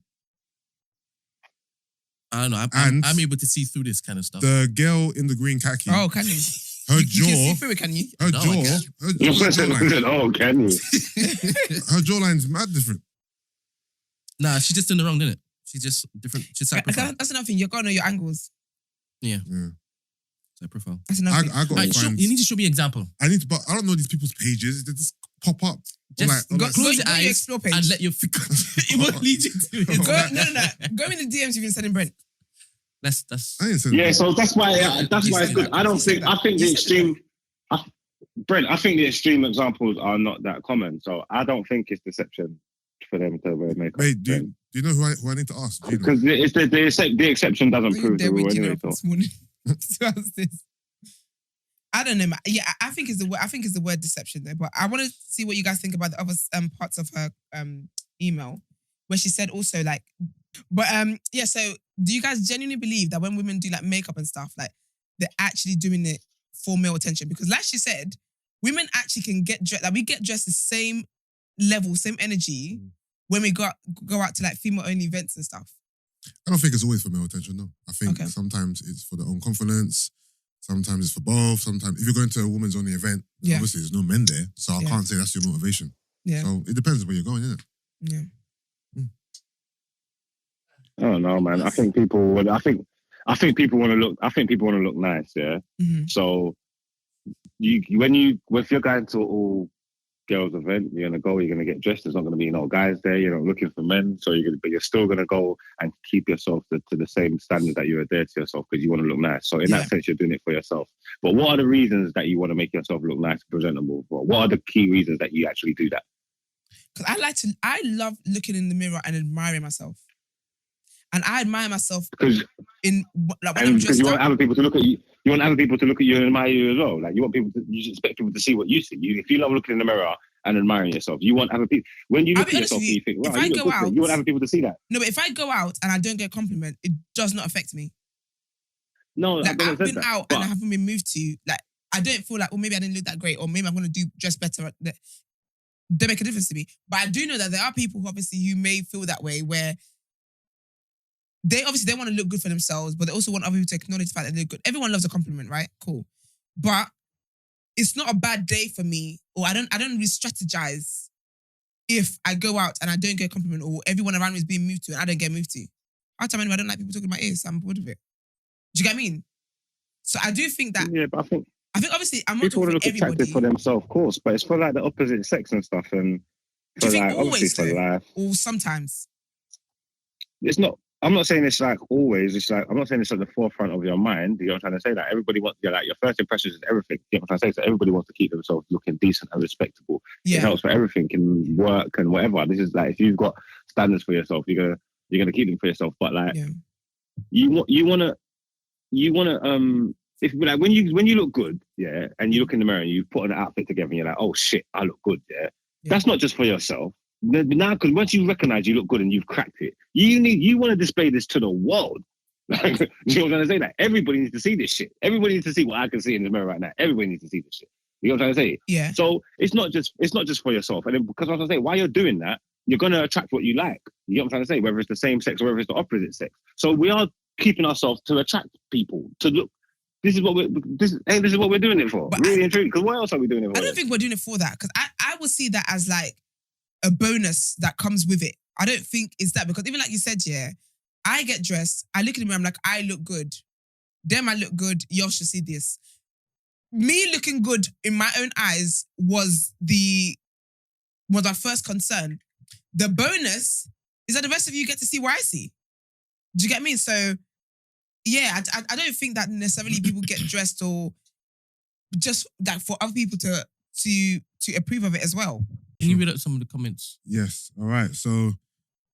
I don't know. I'm able to see through this kind of stuff. The girl in the green khaki. Oh, can you? Her you jaw. can see through it, can you? Her No, jawline. Oh, can you? Her jawline's mad different. Nah, she just turned around, didn't it? She's just different. She's side profile. That's another thing. You're going to know your angles. Yeah. Yeah. Side profile. That's another thing. I got to find... You need to show me an example. But I don't know these people's pages. They just pop up. Just close your eyes explore page and let your it won't lead you to it. No. Go in the DMs you've been sending Brent. That's yeah. So that's why it's good. I think the extreme. Brent, I think the extreme examples are not that common. So I don't think it's deception for them to wear makeup. Wait, do you know who I need to ask? Because the exception doesn't prove the rule anyway. This morning to ask this. I don't know. Yeah, I think it's the word deception though. But I want to see what you guys think about the other parts of her email, where she said also like, but yeah. So do you guys genuinely believe that when women do like makeup and stuff, like they're actually doing it for male attention? Because like she said, women actually can get dressed. Like we get dressed the same level, same energy when we go out to like female only events and stuff. I don't think it's always for male attention. No, I think sometimes it's for their own confidence. Sometimes it's for both. Sometimes if you're going to a woman's only event, obviously there's no men there, so I can't say that's your motivation. Yeah. So it depends where you're going, isn't it? Yeah. I don't know, man. I think people want to look. I think people want to look nice. Yeah. Mm-hmm. So if you're going to all girls event, you're gonna get dressed. There's not gonna be no guys there. You're not looking for men, so you're still gonna go and keep yourself to the same standard that you adhere to yourself because you want to look nice. So in that sense, you're doing it for yourself. But what are the reasons that you want to make yourself look nice and presentable? What are the key reasons that you actually do that? Because I love looking in the mirror and admiring myself. And I admire myself because when I'm dressed you want up. other people to look at you. You want other people to look at you and admire you as well. Like you expect people to see what you see. If you love looking in the mirror and admiring yourself, you want other people. When you look at yourself, you think, wow, you look good. You want other people to see that. No, but if I go out and I don't get a compliment, it does not affect me. No, like I've been out and I haven't been moved to. Like I don't feel like, well, maybe I didn't look that great, or maybe I'm going to dress better. Don't make a difference to me. But I do know that there are people who may feel that way, where they want to look good for themselves, but they also want other people to acknowledge the fact that they're good. Everyone loves a compliment, right? Cool. But it's not a bad day for me, or I don't really strategize if I go out and I don't get a compliment, or everyone around me is being moved to and I don't get moved to. I tell me I don't like people talking in my ears, so I'm bored of it. Do you get what I mean? So I do think that. Yeah, but I think obviously I'm not people want to look attractive for themselves, of course, but it's for like the opposite sex and stuff, and for like obviously for life. Or sometimes. It's not. I'm not saying it's like always. It's like I'm not saying it's at the forefront of your mind. You know what I'm trying to say? That everybody wants, your first impressions is everything. You know what I'm trying to say? So everybody wants to keep themselves looking decent and respectable. Yeah. It helps for everything in work and whatever. This is like if you've got standards for yourself, you're gonna keep them for yourself. But like you wanna if like when you look good, and you look in the mirror and you put an outfit together and you're like, oh shit, I look good, That's not just for yourself. Now, because once you recognize you look good and you've cracked it, you want to display this to the world. You know what I'm trying to say? That everybody needs to see this shit. Everybody needs to see what I can see in the mirror right now. Everybody needs to see this shit. You know what I'm trying to say? Yeah. So it's not just for yourself. And then, because I was going to say, while you're doing that, you're going to attract what you like. You know what I'm trying to say? Whether it's the same sex or whether it's the opposite sex. So we are keeping ourselves to attract people to look. This is what we're doing it for. But really and truly. Because what else are we doing it for? I don't think we're doing it for that. Because I will see that as like a bonus that comes with it. I don't think it's that, because even like you said, I get dressed, I look in the mirror, I'm like, I look good. Them, I look good. Y'all should see this. Me looking good in my own eyes was our first concern. The bonus is that the rest of you get to see what I see. Do you get me? So, yeah, I don't think that necessarily people get dressed or just like for other people to approve of it as well. Can you read out some of the comments? Yes. All right. So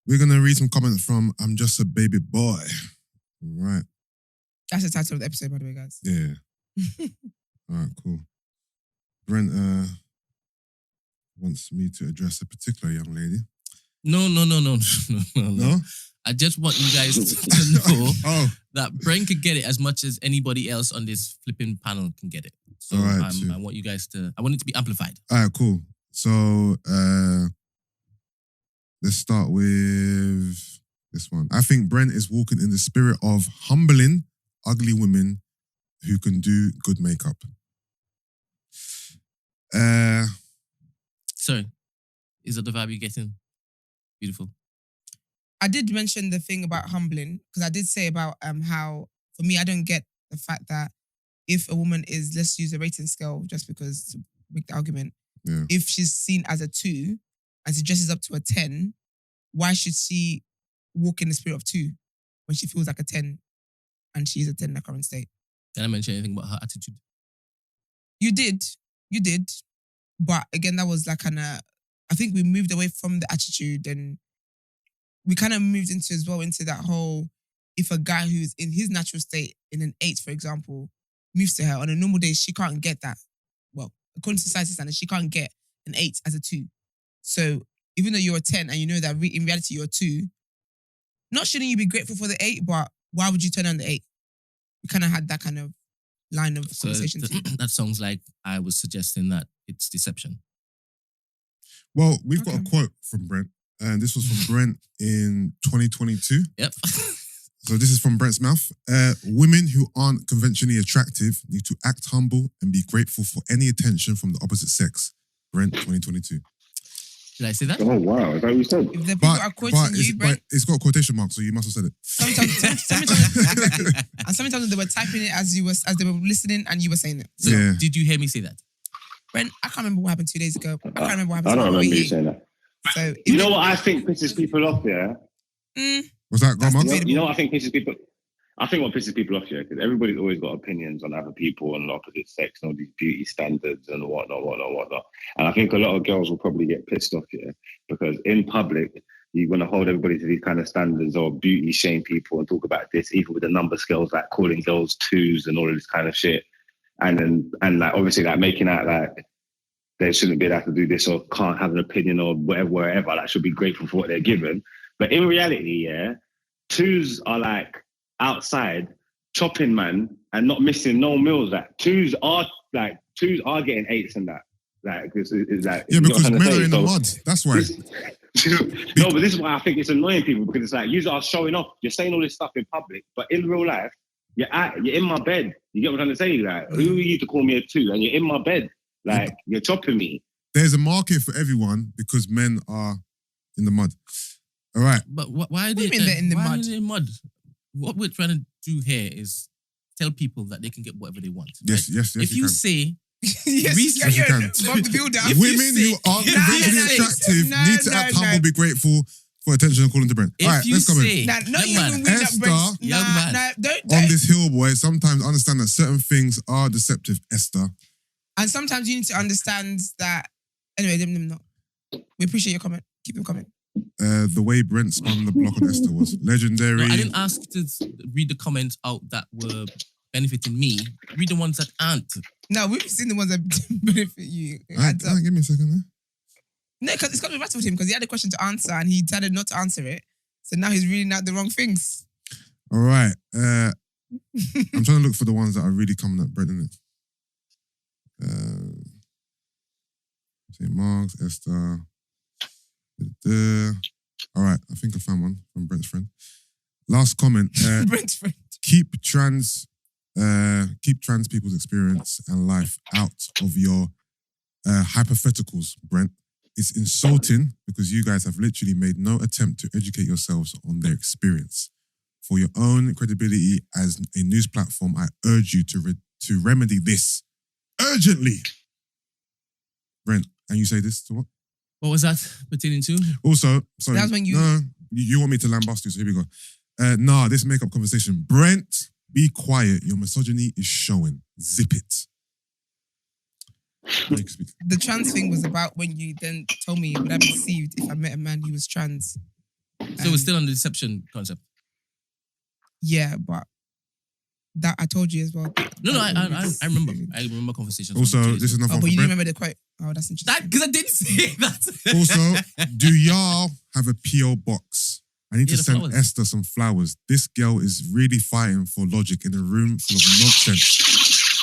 we're going to read some comments from I'm Just a Baby Boy. All right. That's the title of the episode, by the way, guys. Yeah. All right, cool. Brent wants me to address a particular young lady. No. No? I just want you guys to know that Brent can get it as much as anybody else on this flipping panel can get it. So right, I want it to be amplified. All right, cool. So let's start with this one. I think Brent is walking in the spirit of humbling ugly women who can do good makeup. Sorry, is that the vibe you're getting? Beautiful. I did mention the thing about humbling because I did say about how for me I don't get the fact that if a woman is, let's use a rating scale just because to make the argument, if she's seen as a 2 and she dresses up to a 10, why should she walk in the spirit of 2 when she feels like a 10 and she's a 10 in her current state? Did I mention anything about her attitude? You did. But again, that was like I think we moved away from the attitude and we kind of moved into that whole, if a guy who's in his natural state in an 8, for example, moves to her on a normal day, she can't get that. Well, according to society standards, she can't get an 8 as a 2. So even though you're a 10 and you know that in reality you're a 2, not shouldn't you be grateful for the 8, but why would you turn on the 8? We kind of had that kind of line of conversation. That sounds like I was suggesting that it's deception. Well, we've got a quote from Brent, and this was from Brent in 2022. Yep. So this is from Brent's mouth. Women who aren't conventionally attractive need to act humble and be grateful for any attention from the opposite sex. Brent, 2022. Did I say that? Oh, wow. Is that what you said? If the people are quoting you, Brent... But it's got a quotation mark, so you must have said it. Sometimes they were typing it as they were listening and you were saying it. So did you hear me say that? Brent, I can't remember what happened 2 days ago. I can't remember what happened. I don't remember you saying that. So, you know what I think pisses people off, Was that Grandma? You know what I think pisses people? I think what pisses people off here, because everybody's always got opinions on other people and the opposite sex and all these beauty standards and whatnot. And I think a lot of girls will probably get pissed off here because in public, you're going to hold everybody to these kind of standards or beauty shame people and talk about this, even with the number scales, like calling girls 2s and all of this kind of shit. And like obviously like making out like they shouldn't be able to do this or can't have an opinion or wherever, like should be grateful for what they're given. But in reality, 2s are like outside chopping, man, and not missing no meals. Like 2s are getting 8s and that. Like it's like because men are in the mud. That's why. No, but this is why I think it's annoying people because it's like you are showing off. You're saying all this stuff in public, but in real life, you're in my bed. You get what I'm trying to say? Like, who are you to call me a 2? And you're in my bed. Like, you're chopping me. There's a market for everyone because men are in the mud. All right. But why are they in the mud? What we're trying to do here is tell people that they can get whatever they want. Right? Yes. If you say... yes, you can. Women who aren't conventionally attractive need to act humble, be grateful for attention according to Brent. All right, let's come in. Esther, on this hill, boy, sometimes understand that certain things are deceptive, Esther. And sometimes you need to understand that... Anyway, them not. We appreciate your comment. Keep them coming. The way Brent spun the block on Esther was legendary. No, I didn't ask to read the comments out that were benefiting me. Read the ones that aren't. No, we've seen the ones that benefit you. Give me a second there. No, because it's got to be rattled him because he had a question to answer and he decided not to answer it. So now he's reading out the wrong things. All right. I'm trying to look for the ones that are really coming at Brent, innit? St. Mark's, Esther. All right, I think I found one from Brent's friend. Last comment. Brent's friend. Keep trans people's experience and life out of your hypotheticals, Brent. It's insulting because you guys have literally made no attempt to educate yourselves on their experience. For your own credibility as a news platform, I urge you to remedy this urgently. Brent, and you say this to what? What was that pertaining to? Also, sorry. That's when you... No, you want me to lambast you, so here we go. This makeup conversation. Brent, be quiet. Your misogyny is showing. Zip it. The trans thing was about when you then told me would I be deceived if I met a man who was trans. So we're still on the deception concept. Yeah, but that I told you as well. No, I remember. I remember conversations. Also, this is another one. But you Brent. remember the quote? Oh, that's interesting. Because I didn't say that. Also, do y'all have a P.O. box? I need to send flowers. Esther some flowers. This girl is really fighting for logic in a room full of nonsense.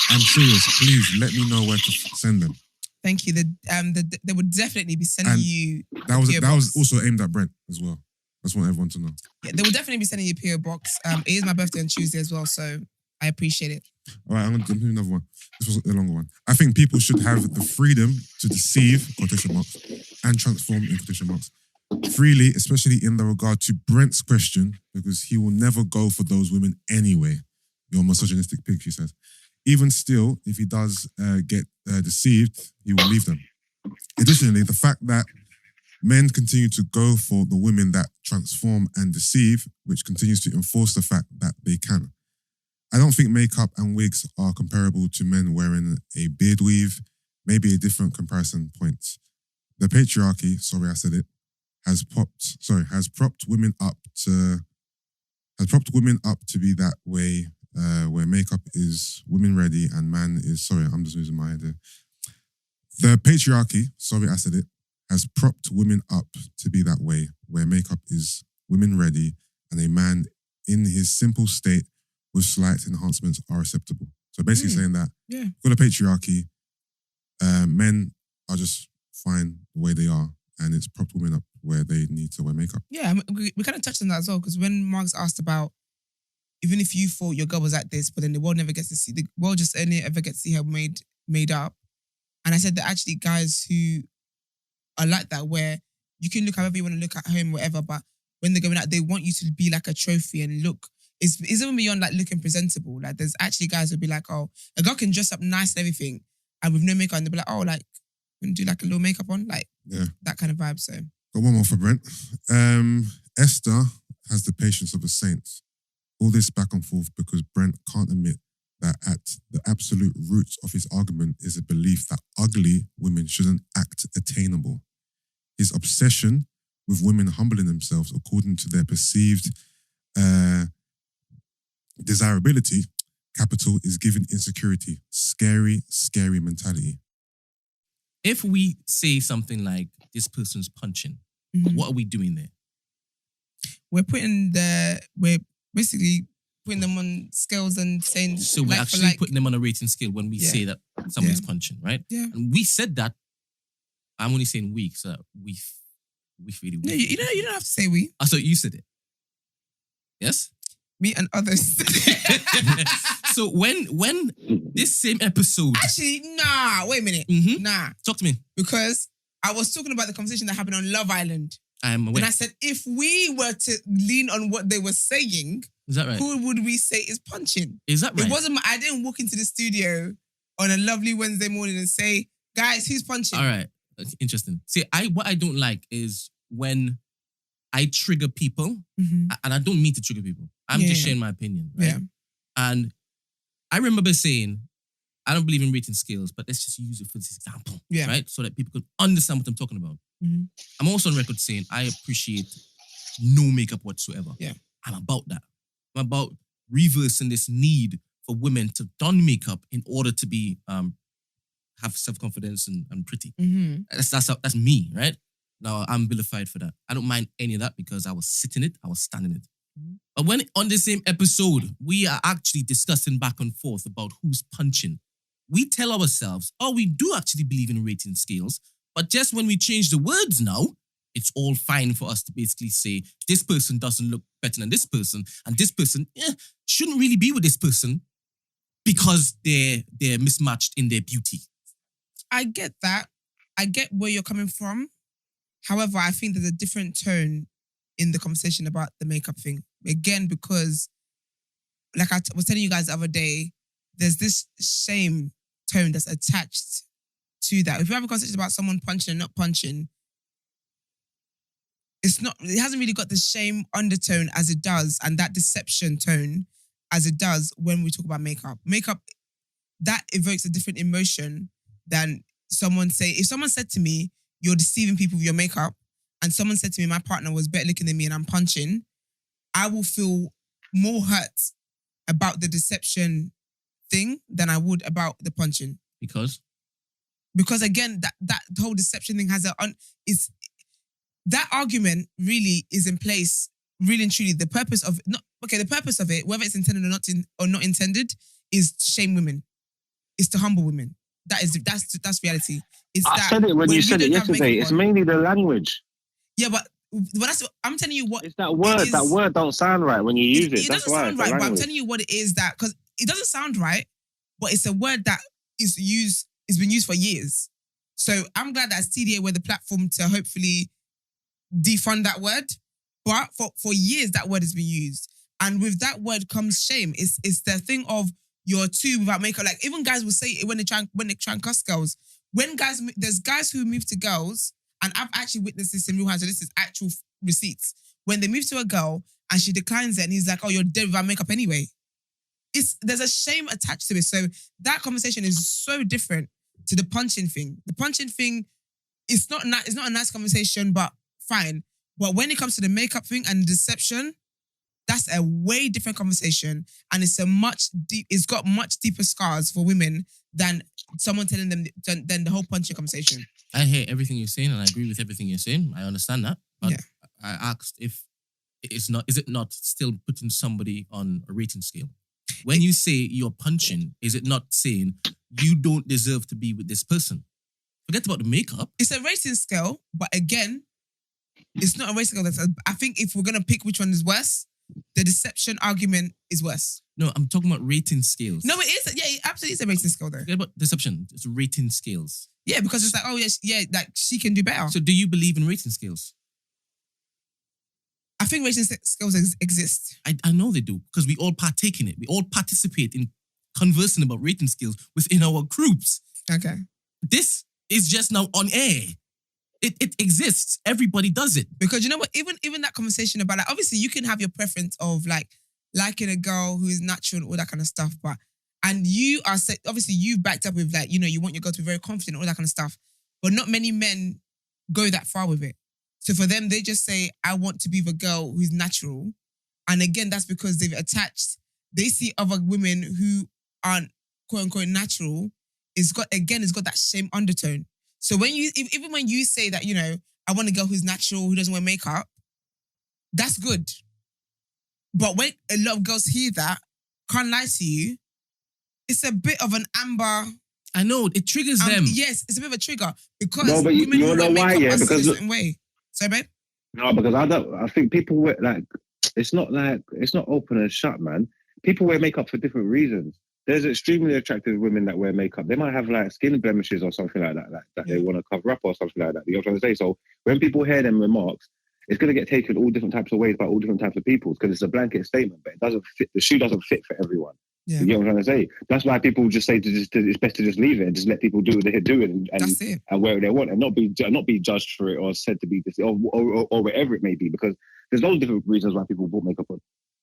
I'm serious. Please let me know where to send them. Thank you. They would definitely be sending you. That was also aimed at Brent as well. I just want everyone to know. Yeah, they will definitely be sending you a P.O. box. It is my birthday on Tuesday as well, so I appreciate it. All right, I'm going to do another one. This was a longer one. I think people should have the freedom to deceive, quotation marks, and transform, in quotation marks, freely, especially in the regard to Brent's question, because he will never go for those women anyway. Your misogynistic pig, she says. Even still, if he does get deceived, he will leave them. Additionally, the fact that men continue to go for the women that transform and deceive, which continues to enforce the fact that they can. I don't think makeup and wigs are comparable to men wearing a beard weave, maybe a different comparison point. The patriarchy, sorry I said it, has propped women up to be that way, where makeup is women ready and man is, sorry, I'm just losing my idea. The patriarchy, sorry I said it, has propped women up to be that way, where makeup is women ready and a man in his simple state with slight enhancements are acceptable. So basically saying that for the patriarchy, men are just fine the way they are, and it's propped women up where they need to wear makeup. Yeah, we kind of touched on that as well, because when Mark's asked about, even if you thought your girl was like this, but then the world never gets to see, the world just only ever gets to see her made up. And I said that actually guys who are like that, where you can look however you want to look at home, whatever, but when they're going out, they want you to be like a trophy and look. It's even beyond like looking presentable. Like there's actually guys who'll be like, oh, a girl can dress up nice and everything, and with no makeup, and they'll be like, oh, like, want to do like a little makeup on? Like, that kind of vibe, so. Got one more for Brent. Esther has the patience of a saint. All this back and forth because Brent can't admit that at the absolute roots of his argument is a belief that ugly women shouldn't act attainable. His obsession with women humbling themselves according to their perceived desirability, capital, is giving insecurity. Scary, scary mentality. If we say something like, this person's punching, what are we doing there? We're basically putting them on scales and saying... So we're actually putting them on a rating scale when we say that someone's punching, right? Yeah. And we said that, I'm only saying we, so we really... No, you don't have to say we. I thought you said it. Yes? Me and others. So when this same episode... Actually, nah, wait a minute. Nah. Talk to me. Because I was talking about the conversation that happened on Love Island. I'm aware. And I said, if we were to lean on what they were saying, is that right? Who would we say is punching? Is that right? It wasn't. I didn't walk into the studio on a lovely Wednesday morning and say, guys, who's punching? All right. That's interesting. See, what I don't like is when I trigger people, and I don't mean to trigger people. I'm just sharing my opinion, right? Yeah. And I remember saying, I don't believe in rating scales, but let's just use it for this example, right? So that people can understand what I'm talking about. I'm also on record saying I appreciate no makeup whatsoever. Yeah. I'm about that. I'm about reversing this need for women to don makeup in order to be have self-confidence and pretty. That's me, right? Now I'm vilified for that. I don't mind any of that because I was sitting it, I was standing it. But when on the same episode, we are actually discussing back and forth about who's punching, we tell ourselves, oh, we do actually believe in rating scales, but just when we change the words now, it's all fine for us to basically say, this person doesn't look better than this person, and this person shouldn't really be with this person because they're mismatched in their beauty. I get that. I get where you're coming from. However, I think there's a different tone in the conversation about the makeup thing. Again, because like I was telling you guys the other day, there's this shame tone that's attached to that. If you have a conversation about someone punching and not punching, it hasn't really got the shame undertone as it does, and that deception tone as it does when we talk about makeup. Makeup, that evokes a different emotion than if someone said to me, you're deceiving people with your makeup, and someone said to me, my partner was better looking than me and I'm punching, I will feel more hurt about the deception thing than I would about the punching. Because again, that whole deception thing has that argument really is in place, really and truly. The purpose of it, whether it's intended or not intended, is to shame women. It's to humble women. That's reality. I said it when you said it yesterday. It's mainly the language. Yeah, but that's I'm telling you what. It's that word. That word don't sound right when you use it. That's why. It doesn't sound right, but I'm telling you what it is, that because it doesn't sound right, but it's a word that is been used for years. So I'm glad that TDA were the platform to hopefully defund that word. But for years, that word has been used. And with that word comes shame. It's the thing of you're too without makeup. Like even guys will say it when they try and cuss girls. There's guys who move to girls, and I've actually witnessed this in Wuhan, so this is actual receipts. When they move to a girl and she declines it, and he's like, "Oh, you're dead without makeup anyway." There's a shame attached to it. So that conversation is so different to the punching thing. The punching thing, it's not a nice conversation, but fine. But when it comes to the makeup thing and deception, that's a way different conversation, and it's got much deeper scars for women than someone telling them than the whole punching conversation. I hear everything you're saying, and I agree with everything you're saying. I understand that, but I asked if is it not still putting somebody on a rating scale? When you say you're punching, is it not saying you don't deserve to be with this person? Forget about the makeup. It's a rating scale, but again, it's not a rating scale. I think if we're gonna pick which one is worse, the deception argument is worse. No, I'm talking about rating scales. No, it is. Yeah, it absolutely is a rating scale though. Forget about deception. It's rating scales. Yeah, because it's like, oh yeah, like she can do better. So do you believe in rating scales? I think rating scales exist. I know they do, because we all partake in it. We all participate in conversing about rating scales within our groups. Okay. This is just now on air. It exists. Everybody does it. Because you know what? Even that conversation about, like, obviously you can have your preference of like liking a girl who is natural and all that kind of stuff, and you are obviously you've backed up with like, you know, you want your girl to be very confident, all that kind of stuff. But not many men go that far with it. So for them, they just say, I want to be the girl who's natural. And again, that's because they see other women who aren't quote unquote natural. It's got that shame undertone. So even when you say that, you know, I want a girl who's natural, who doesn't wear makeup, that's good. But when a lot of girls hear that, can't lie to you, it's a bit of an amber. I know, it triggers them. Yes, it's a bit of a trigger. Because no, but women you know why, yeah? Because a certain way. Sorry, babe? No, because I think people wear, like, it's not open and shut, man. People wear makeup for different reasons. There's extremely attractive women that wear makeup. They might have like skin blemishes or something like that they want to cover up or something like that. You know what I'm trying to say? So when people hear them remarks, it's going to get taken all different types of ways by all different types of people, because it's a blanket statement, but it doesn't fit. The shoe doesn't fit for everyone. Yeah. You get what I'm trying to say? That's why people just say it's best to just leave it and just let people do what they're doing and wear what they want, and not be judged for it or said to be this or whatever it may be, because there's loads of different reasons why people put makeup on.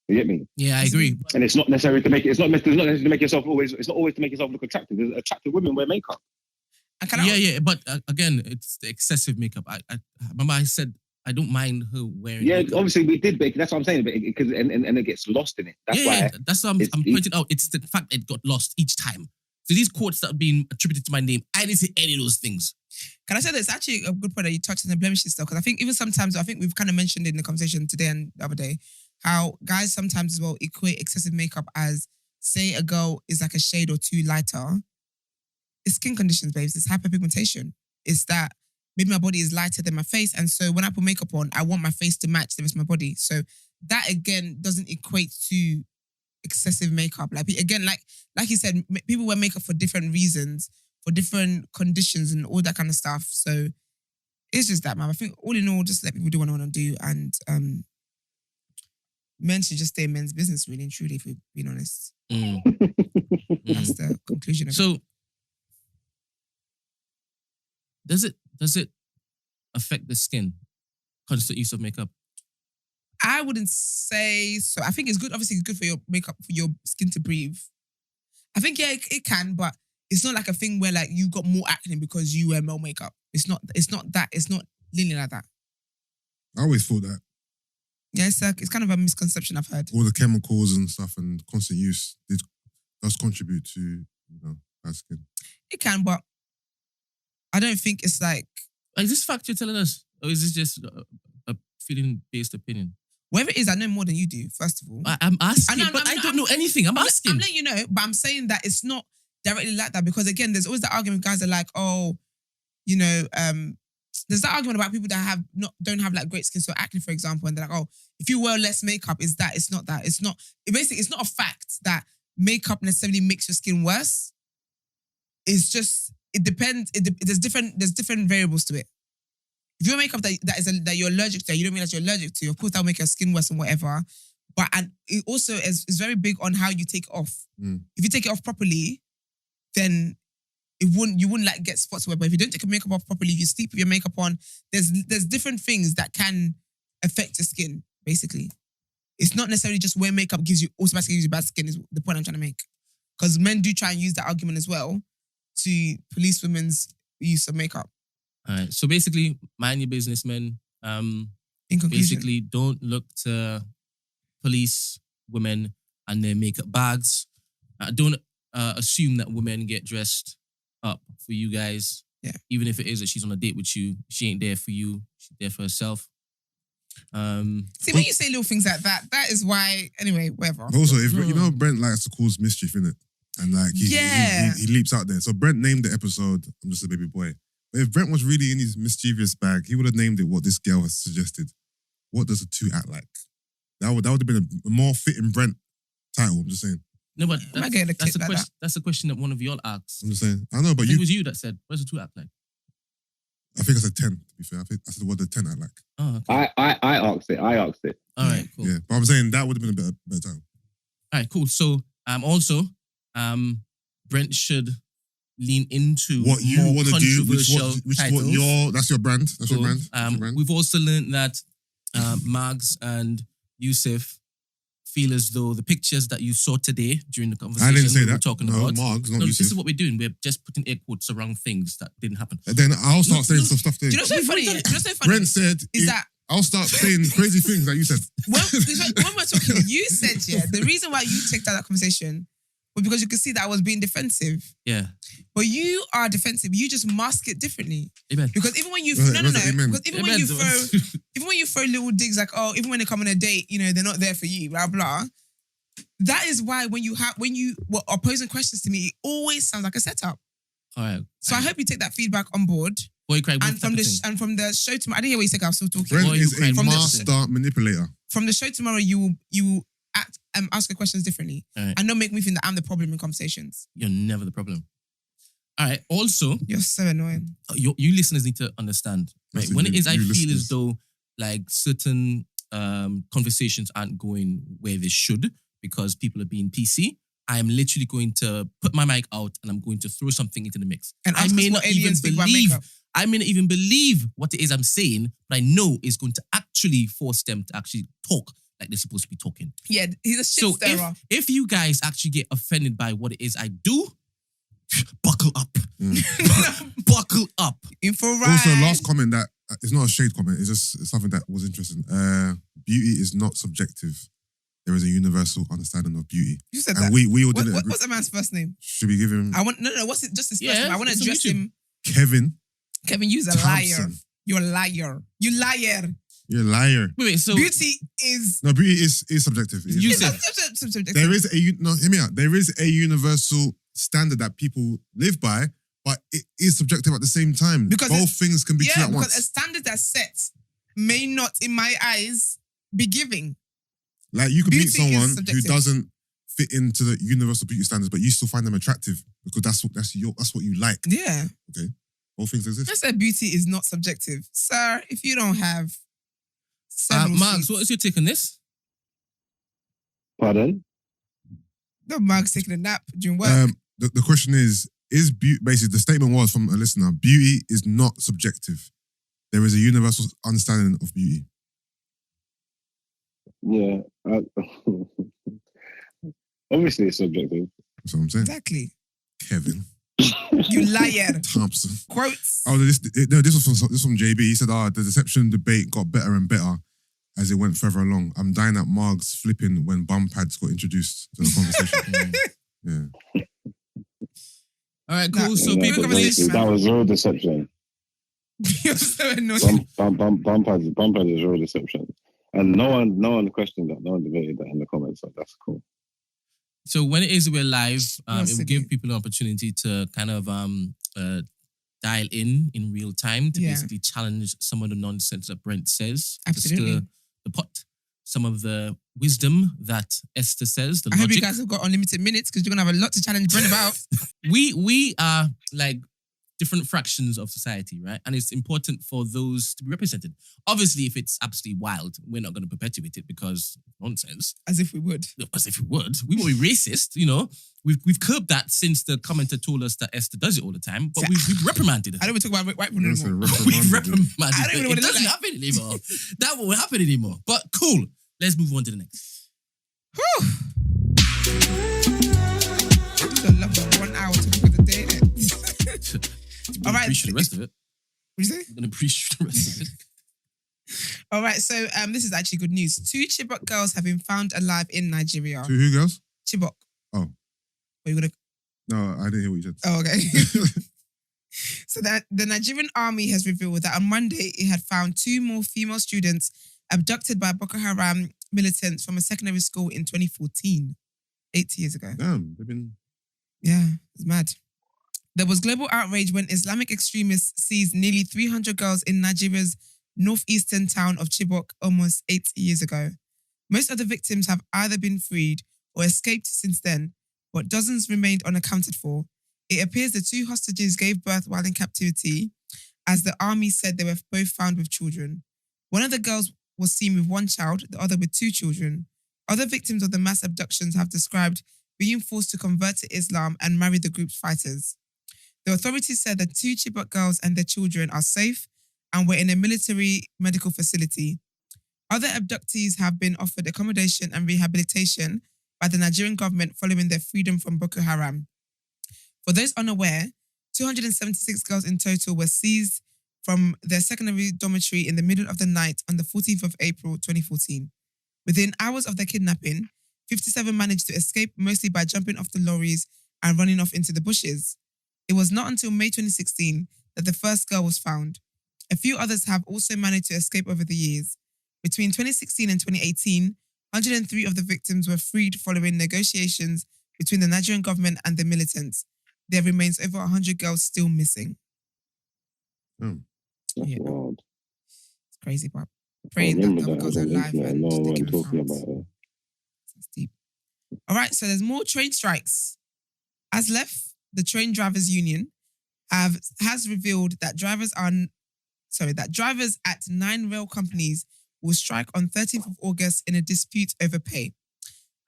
You get me? Yeah, I agree. And it's not necessarily to make it. It's not necessarily to make yourself always. It's not always to make yourself look attractive. There's attractive women wear makeup. But again, it's the excessive makeup. I remember I said I don't mind her wearing. Yeah, makeup. Obviously we did, but that's what I'm saying. But because and it gets lost in it. That's why. That's what I'm pointing out. It's the fact that it got lost each time. So these quotes that are being attributed to my name, I didn't say any of those things. Can I say that it's actually a good point that you touched on the blemishes stuff? Because I think even sometimes, I think we've kind of mentioned it in the conversation today and the other day, how guys sometimes as well equate excessive makeup as, say a girl is like a shade or two lighter. It's skin conditions, babes. It's hyperpigmentation. It's that maybe my body is lighter than my face, and so when I put makeup on, I want my face to match the rest of my body. So that again doesn't equate to excessive makeup. Like again, like you said, people wear makeup for different reasons, for different conditions, and all that kind of stuff. So it's just that, man. I think all in all, just let people do what they want to do, and men should just stay in men's business, really and truly, if we're being honest. That's the conclusion of it. So does it affect the skin? Constant use of makeup? I wouldn't say so. I think it's good. Obviously, it's good for your makeup, for your skin to breathe. I think, yeah, it can, but it's not like a thing where like you got more acne because you wear more makeup. It's not that. It's not linear like that. I always thought that. Yeah, it's kind of a misconception I've heard. All the chemicals and stuff and constant use does contribute to, bad skin. It can, but I don't think it's like... Is this fact you're telling us? Or is this just a feeling-based opinion? Whatever it is, I know more than you do, first of all. I'm asking, I don't know anything. I'm asking. I'm letting you know, but I'm saying that it's not directly like that, because again, there's always the argument, guys are like, oh, there's that argument about people that don't have like great skin, so acne, for example, and they're like, oh, if you wear less makeup, it's not that. It's not a fact that makeup necessarily makes your skin worse. It's just, it depends. There's different variables to it. If you wear makeup that you're allergic to, you don't mean that you're allergic to. Of course, that'll make your skin worse and whatever. But and it also is very big on how you take it off. If you take it off properly, then you wouldn't like get spots where. But if you don't take your makeup off properly, you sleep with your makeup on. There's different things that can affect your skin. Basically, it's not necessarily just wear makeup automatically gives you bad skin. Is the point I'm trying to make. Because men do try and use that argument as well to police women's use of makeup. All right. So basically, mind your business, men. In conclusion, basically, don't look to police women and their makeup bags. Don't assume that women get dressed up for you guys. Yeah. Even if it is that she's on a date with you, she ain't there for you. She's there for herself. See, when you say little things like that, that is why. Anyway, whatever. Also, if you know, Brent likes to cause mischief, innit? And like he leaps out there. So Brent named the episode "I'm Just a Baby Boy." But if Brent was really in his mischievous bag, he would have named it what this girl has suggested. What does a two act like? That would have been a more fitting Brent title. I'm just saying. No, but that's a question that one of y'all asked. I'm just saying. I know, but it was you that said, "What does a two act like?" I think I said 10. To be fair, I think I said what does 10 act like. Oh, okay. I asked it. All right, cool. Yeah, but I'm saying that would have been a better title. All right, cool. So, also, Brent should lean into what you want to do, which is what that's your brand. That's cool. your brand. We've also learned that Mags and Yusuf feel as though the pictures that you saw today during the conversation I didn't say we that. were talking about. Mags, not Yusuf. This is what we're doing. We're just putting air quotes around things that didn't happen. And then I'll start saying some stuff there. Do you know what's so funny? Brent said, I'll start saying crazy things that you said. When we're talking, you said, the reason why you checked out that conversation was because you could see that I was being defensive. Yeah. But you are defensive. You just mask it differently. Amen. Because even when you Amen. Because even when you throw little digs like, oh, even when they come on a date, they're not there for you, blah blah. That is why when you were opposing questions to me, it always sounds like a setup. All right. So I hope you take that feedback on board. Boy, Craig, and from the show tomorrow, I didn't hear what you said. I was still talking. Brent is a master manipulator. From the show tomorrow, you ask your questions differently, right. And don't make me think that I'm the problem in conversations. You're never the problem. All right. Also, you're so annoying. You listeners need to understand, right? When it is, I feel as though like certain conversations aren't going where they should because people are being PC. I am literally going to put my mic out and I'm going to throw something into the mix. And I may not even believe what it is I'm saying, but I know it's going to actually force them to actually talk like they're supposed to be talking. Yeah, he's a shit stirrer. If you guys actually get offended by what it is I do, buckle up. Buckle up. Also, last comment that it's not a shade comment, it's just something that was interesting. Beauty is not subjective. There is a universal understanding of beauty. You said and that. We all didn't agree. What's the man's first name? Should we give him? What's it? Just his first name. I want to address him. Kevin, you're a liar. You're a liar. You liar. You're a liar. Wait, so beauty is subjective. You said subjective. There is hear me out. There is a universal standard that people live by, but it is subjective at the same time. Because both things can be true at once. Because a standard that's set may not, in my eyes, be giving. Like you could meet someone who doesn't fit into the universal beauty standards, but you still find them attractive because that's what you like. Yeah. Okay. Both things exist. Just that beauty is not subjective, sir. If you don't have, Marks, what is your take on this? Pardon? No, Mark's taking a nap during work. The question is beauty, basically the statement was from a listener, beauty is not subjective. There is a universal understanding of beauty. Yeah. Obviously it's subjective. That's what I'm saying. Exactly. Kevin. You liar. Thompson. Quotes. Oh, this was from JB. He said, the deception debate got better and better as it went further along. I'm dying at Margs flipping when bum pads got introduced to the conversation. Yeah. All right, cool. So that was real deception. You're so annoying. Bum pads is real deception. And no one questioned that. No one debated that in the comments. So that's cool. So when it is we're live, it will give people an opportunity to kind of dial in real time to basically challenge some of the nonsense that Brent says. Absolutely. Just the pot, some of the wisdom that Esther says. I hope you guys have got unlimited minutes because you're going to have a lot to challenge Brent about. We are like different fractions of society, right? And it's important for those to be represented. Obviously, if it's absolutely wild, we're not going to perpetuate it because nonsense. As if we would. As if we would. We won't be racist, you know. We've curbed that since the commenter told us that Esther does it all the time, but we've reprimanded it. I don't even talk about white people anymore. We've reprimanded I don't even know what it. It doesn't happen anymore. That won't happen anymore. But cool. Let's move on to the next. Whew. I love 1 hour talking about the day. All right. Appreciate the rest of it. What did you say? I'm going to appreciate the rest of it. All right, so this is actually good news. 2 Chibok girls have been found alive in Nigeria. 2 who girls? Chibok. Oh. Are you gonna? No, I didn't hear what you said. Oh, okay. So that the Nigerian army has revealed that on Monday it had found 2 more female students abducted by Boko Haram militants from a secondary school in 2014, 8 years ago. Damn, they've been... Yeah, it's mad. There was global outrage when Islamic extremists seized nearly 300 girls in Nigeria's northeastern town of Chibok almost 8 years ago. Most of the victims have either been freed or escaped since then, but dozens remained unaccounted for. It appears the 2 hostages gave birth while in captivity, as the army said they were both found with children. One of the girls was seen with 1 child, the other with 2 children. Other victims of the mass abductions have described being forced to convert to Islam and marry the group's fighters. The authorities said that 2 Chibok girls and their children are safe and were in a military medical facility. Other abductees have been offered accommodation and rehabilitation by the Nigerian government following their freedom from Boko Haram. For those unaware, 276 girls in total were seized from their secondary dormitory in the middle of the night on the 14th of April 2014. Within hours of their kidnapping, 57 managed to escape, mostly by jumping off the lorries and running off into the bushes. It was not until May 2016 that the first girl was found. A few others have also managed to escape over the years. Between 2016 and 2018, 103 of the victims were freed following negotiations between the Nigerian government and the militants. There remains over 100 girls still missing. That's wild. It's crazy, but praying that the girls are alive and no one taking talking France. about it. That's deep. All right, so there's more train strikes. ASLEF, the train drivers union, has revealed that drivers at 9 rail companies will strike on 13th of August in a dispute over pay.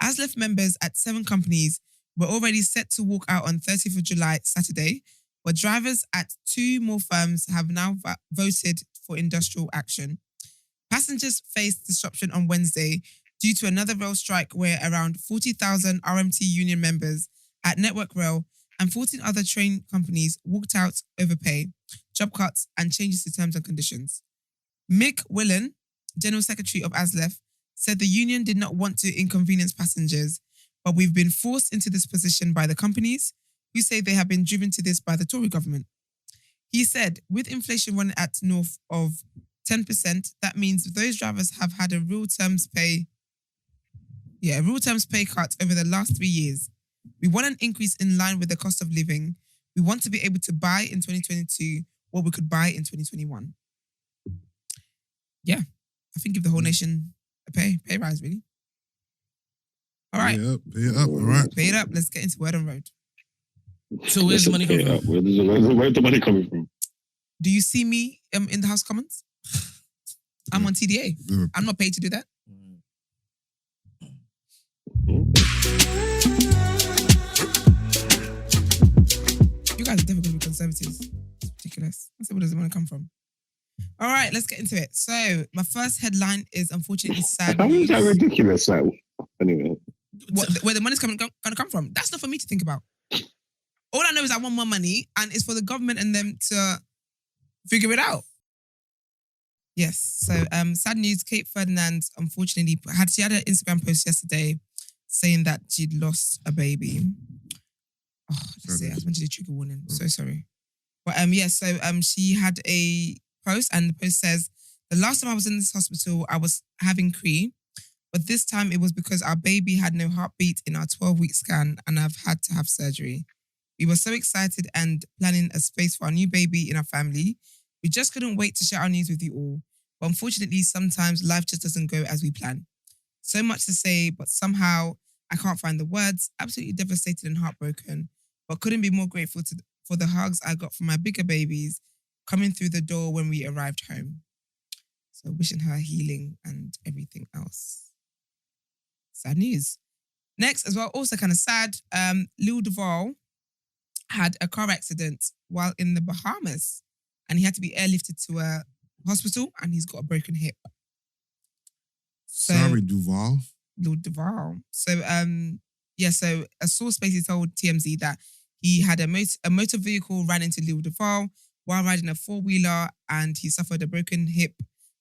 ASLEF members at 7 companies were already set to walk out on 30th of July, Saturday, but drivers at 2 more firms have now voted for industrial action. Passengers faced disruption on Wednesday due to another rail strike where around 40,000 RMT union members at Network Rail and 14 other train companies walked out over pay, job cuts, and changes to terms and conditions. Mick Willen, General Secretary of ASLEF, said the union did not want to inconvenience passengers, but we've been forced into this position by the companies who say they have been driven to this by the Tory government. He said, with inflation running at north of 10%, that means those drivers have had a real terms pay cut over the last 3 years. We want an increase in line with the cost of living. We want to be able to buy in 2022 what we could buy in 2021. Yeah, I think give the whole nation a pay rise, really. All right. Pay it up, all right. Pay it up. Let's get into Word on Road. So where's the money coming from? Where's the money coming from? Do you see me in the House of Commons? I'm on TDA. I'm not paid to do that. You guys are definitely going to be conservatives. It's ridiculous. I said, where does the money come from? All right, let's get into it. So, my first headline is unfortunately sad. How is that ridiculous? Like, anyway. Where the money's going to come from? That's not for me to think about. All I know is I want more money, and it's for the government and them to figure it out. Yes. So, sad news. Kate Ferdinand, unfortunately, she had an Instagram post yesterday saying that she'd lost a baby. Oh, that's it. I wanted a trigger warning. So sorry. But she had a post, and the post says, the last time I was in this hospital, I was having Cree, but this time it was because our baby had no heartbeat in our 12-week scan, and I've had to have surgery. We were so excited and planning a space for our new baby in our family. We just couldn't wait to share our news with you all. But unfortunately, sometimes life just doesn't go as we plan. So much to say, but somehow I can't find the words. Absolutely devastated and heartbroken, but couldn't be more grateful for the hugs I got from my bigger babies coming through the door when we arrived home. So wishing her healing and everything else. Sad news. Next, as well, also kind of sad, Lil Duval had a car accident while in the Bahamas and he had to be airlifted to a hospital and he's got a broken hip. So, sorry, Duval. Lil Duval. So, so a source basically told TMZ that he had a motor vehicle ran into Lil Duval while riding a four-wheeler and he suffered a broken hip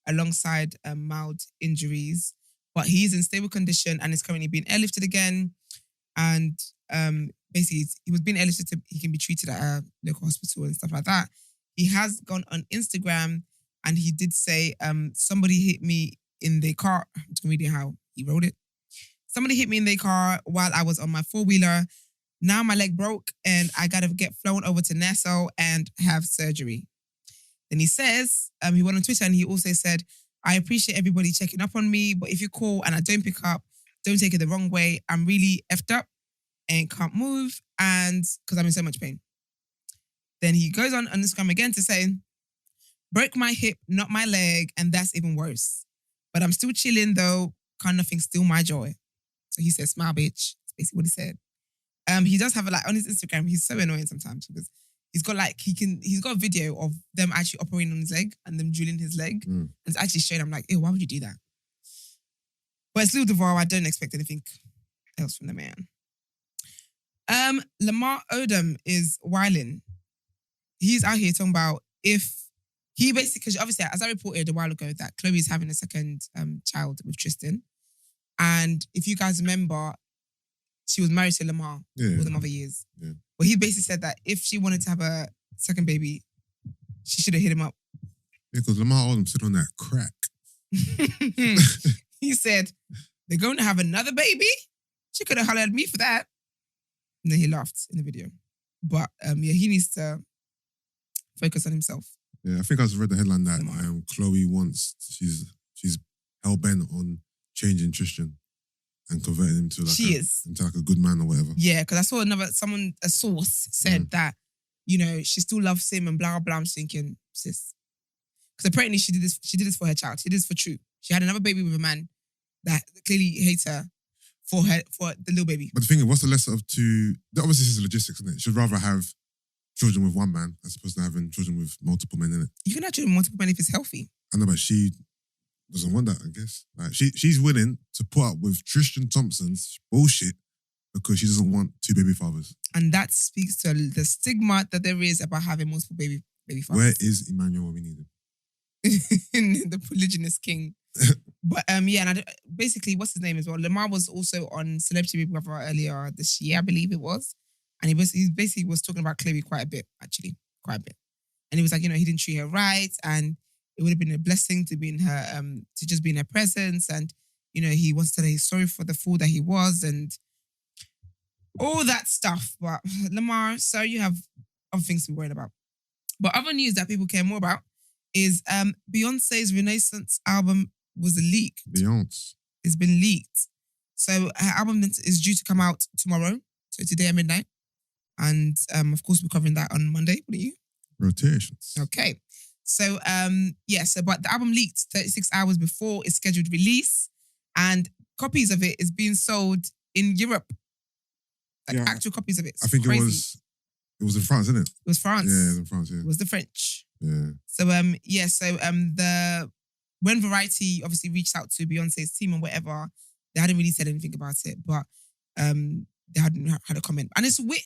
alongside mild injuries. But he's in stable condition and is currently being airlifted again. And basically, he was being airlifted so he can be treated at a local hospital and stuff like that. He has gone on Instagram and he did say, somebody hit me in their car. I'm just going to read how he wrote it. Somebody hit me in their car while I was on my four-wheeler. Now my leg broke and I got to get flown over to Nassau and have surgery. Then he says, he went on Twitter and he also said, I appreciate everybody checking up on me, but if you call and I don't pick up, don't take it the wrong way. I'm really effed up and can't move and because I'm in so much pain. Then he goes on Instagram again to say, broke my hip, not my leg, and that's even worse. But I'm still chilling though, can't nothing steal my joy. So he says, smile bitch. That's basically what he said. He does have on his Instagram, he's so annoying sometimes because he's got a video of them actually operating on his leg and them drilling his leg. And it's actually showing, I'm like, ew, why would you do that? But it's Lil Duval, I don't expect anything else from the man. Lamar Odom is wyling. He's out here talking about because obviously, as I reported a while ago, that Chloe's having a second child with Tristan. And if you guys remember, she was married to Lamar for the other years. Yeah. But he basically said that if she wanted to have a second baby, she should have hit him up. Yeah, because Lamar Odom sit on that crack. He said, they're going to have another baby? She could have hollered at me for that. And then he laughed in the video. But he needs to focus on himself. Yeah, I think I read the headline that Chloe she's hell-bent on changing Tristan and converting him to into like a good man or whatever. Yeah, because I saw a source said that, she still loves him and blah, blah. I'm thinking, sis. Because apparently she did this for her child. She did this for True. She had another baby with a man that clearly hates her for the little baby. But the thing is, what's the lesson of obviously this is logistics, isn't it? She'd rather have children with one man as opposed to having children with multiple men in it. You can have children with multiple men if it's healthy. I know, but she doesn't want that, I guess. Like she's willing to put up with Tristan Thompson's bullshit because she doesn't want two baby fathers. And that speaks to the stigma that there is about having multiple baby fathers. Where is Emmanuel when we need him? The polygynous king. But and basically, what's his name as well? Lamar was also on Celebrity Big Brother earlier this year, I believe it was. And he basically was talking about Chloe quite a bit. And he was like, he didn't treat her right, and it would have been a blessing to be in her, to just be in her presence. And, he wants to tell her he's sorry for the fool that he was and all that stuff. But Lamar, so you have other things to be worried about. But other news that people care more about is Beyonce's Renaissance album was leaked. Beyonce. It's been leaked. So her album is due to come out tomorrow. So today at midnight. And of course, we're covering that on Monday. What are you? Rotations. Okay. So, but the album leaked 36 hours before its scheduled release. And copies of it is being sold in Europe. Actual copies of it. It's I think crazy. it was in France, isn't it? It was France. Yeah, it was in France, yeah. It was the French. Yeah. So, when Variety obviously reached out to Beyonce's team and whatever, they hadn't really said anything about it, but they hadn't had a comment. And it's weird.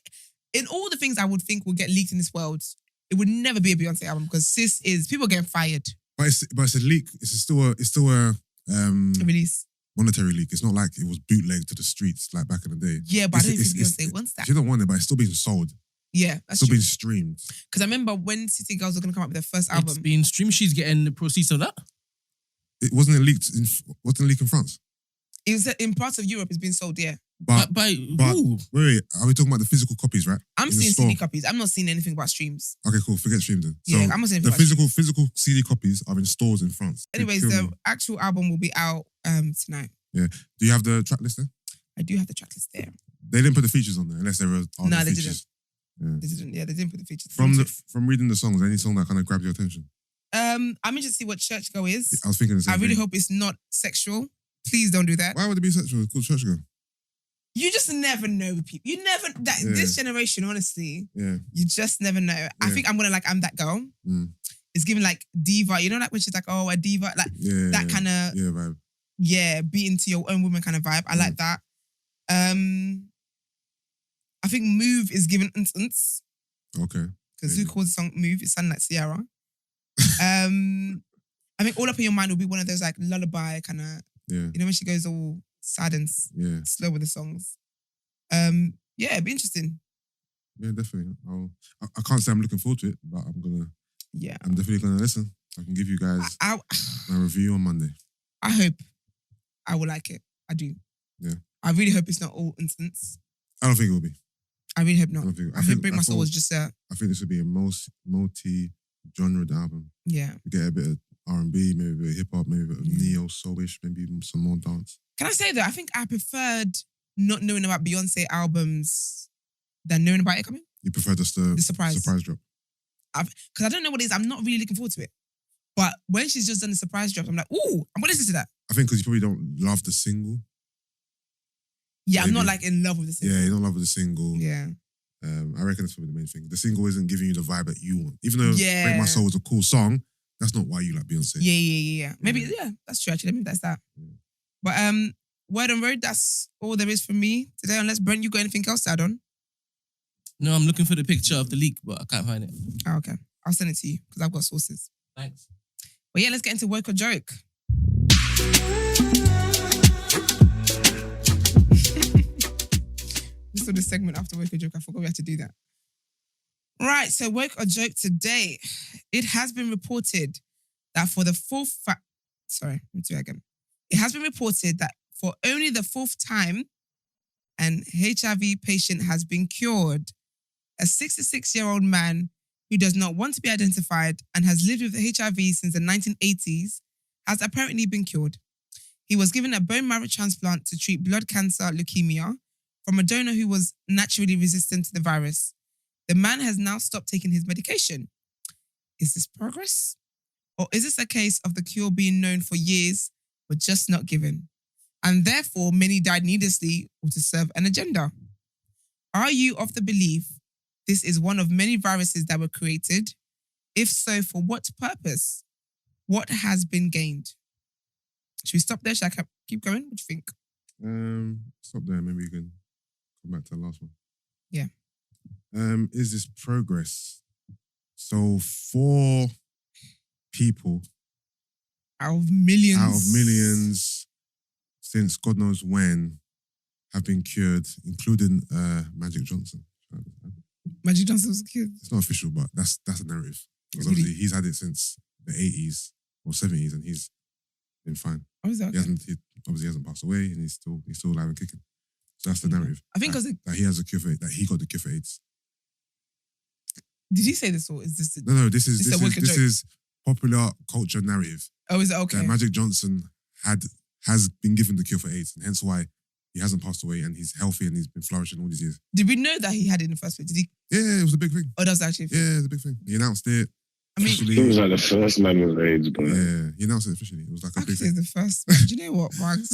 In all the things I would think will get leaked in this world, it would never be a Beyonce album because people are getting fired. But it's a leak. It's still a release. Monetary leak. It's not like it was bootlegged to the streets like back in the day. Yeah, but I don't think Beyonce wants that. She don't want it, but it's still being sold. Yeah, that's still true. being streamed. Because I remember when City Girls were going to come up with their first album. It's being streamed. She's getting the proceeds of that. It wasn't leaked in France. It was in parts of Europe. It's being sold, yeah. But who? Wait, are we talking about the physical copies, right? I'm seeing CD copies. I'm not seeing anything about streams. Okay, cool. Forget streams then. Yeah, so I'm not seeing the physical CD copies are in stores in France. Anyways, the actual album will be out tonight. Yeah. Do you have the track list there? I do have the track list there. They didn't put the features on there unless there were. No, they didn't. They didn't put the features. From reading the songs, any song that kind of grabs your attention? I'm interested to see what Churchgirl is. I was thinking the same I really thing. hope it's not sexual. Please don't do that. Why would it be sexual? It's called Churchgirl. You just never know with people. You never this generation, honestly. Yeah. You just never know. Yeah. I think I'm gonna I'm that girl. It's giving like diva. You know, like when she's like, oh, a diva, like that kind of vibe. Yeah, be into your own woman kind of vibe. I like that. I think Move is given instance. Okay. Because who calls the song Move? It sounded like Ciara. I think All Up in Your Mind will be one of those like lullaby kind of. Yeah. You know when she goes all sad and slow with the songs. Yeah, it'd be interesting. Yeah, definitely. I can't say I'm looking forward to it, but I'm gonna. Yeah. I'm definitely gonna listen. I can give you guys my review on Monday. I hope I will like it. I do. Yeah. I really hope it's not all instance. I don't think it will be. I really hope not. I think Break My Soul was just I think this would be a multi-genre album. Yeah. We get a bit of R&B, maybe a bit of hip-hop, maybe a bit of neo, soulish, maybe even some more dance. Can I say that? I think I preferred not knowing about Beyonce albums than knowing about it coming. You prefer just the surprise drop? Because I don't know what it is. I'm not really looking forward to it. But when she's just done the surprise drop, I'm like, ooh, I'm going to listen to that. I think because you probably don't love the single. Yeah, maybe. I'm not like in love with the single. Yeah, you don't love with the single. Yeah. I reckon that's probably the main thing. The single isn't giving you the vibe that you want. Even though Break My Soul was a cool song, that's not why you like Beyonce. Yeah. Maybe, that's true actually. Maybe that's that. Yeah. But Word on Road, that's all there is for me today. Unless, Brent, you got anything else to add on? No, I'm looking for the picture of the leak, but I can't find it. Oh, okay. I'll send it to you because I've got sources. Thanks. But yeah, let's get into Woke or Joke. This was the segment after Woke or Joke. I forgot we had to do that. Right, so Woke or Joke today. It has been reported that for the fourth... Sorry, let me do it again. It has been reported that for only the fourth time, an HIV patient has been cured. A 66-year-old man who does not want to be identified and has lived with HIV since the 1980s has apparently been cured. He was given a bone marrow transplant to treat blood cancer leukemia from a donor who was naturally resistant to the virus. The man has now stopped taking his medication. Is this progress? Or is this a case of the cure being known for years but just not given? And therefore, many died needlessly or to serve an agenda. Are you of the belief this is one of many viruses that were created? If so, for what purpose? What has been gained? Should we stop there? Should I keep going? What do you think? Stop there. Maybe you can come back to the last one. Yeah. Is this progress? So 4 people out of millions since God knows when have been cured, including Magic Johnson. Magic Johnson was cured. It's not official, but that's a narrative. Because obviously he's had it since the 80s or 70s, and he's been fine. Oh, is that okay? He hasn't passed away, and he's still alive and kicking. So that's the narrative. I think that he has a cure for it, that he got the cure for AIDS. Did he say this or is this? No. This is popular culture narrative. Oh, is it okay? That Magic Johnson has been given the cure for AIDS, and hence why he hasn't passed away, and he's healthy and he's been flourishing all these years. Did we know that he had it in the first place? Did he? Yeah, it was a big thing. Oh, that was actually. Yeah, it was a big thing. He announced it. I mean, he was like the first man with AIDS, but yeah, he announced it officially. It was like a big thing. The first. Do you know what, Max?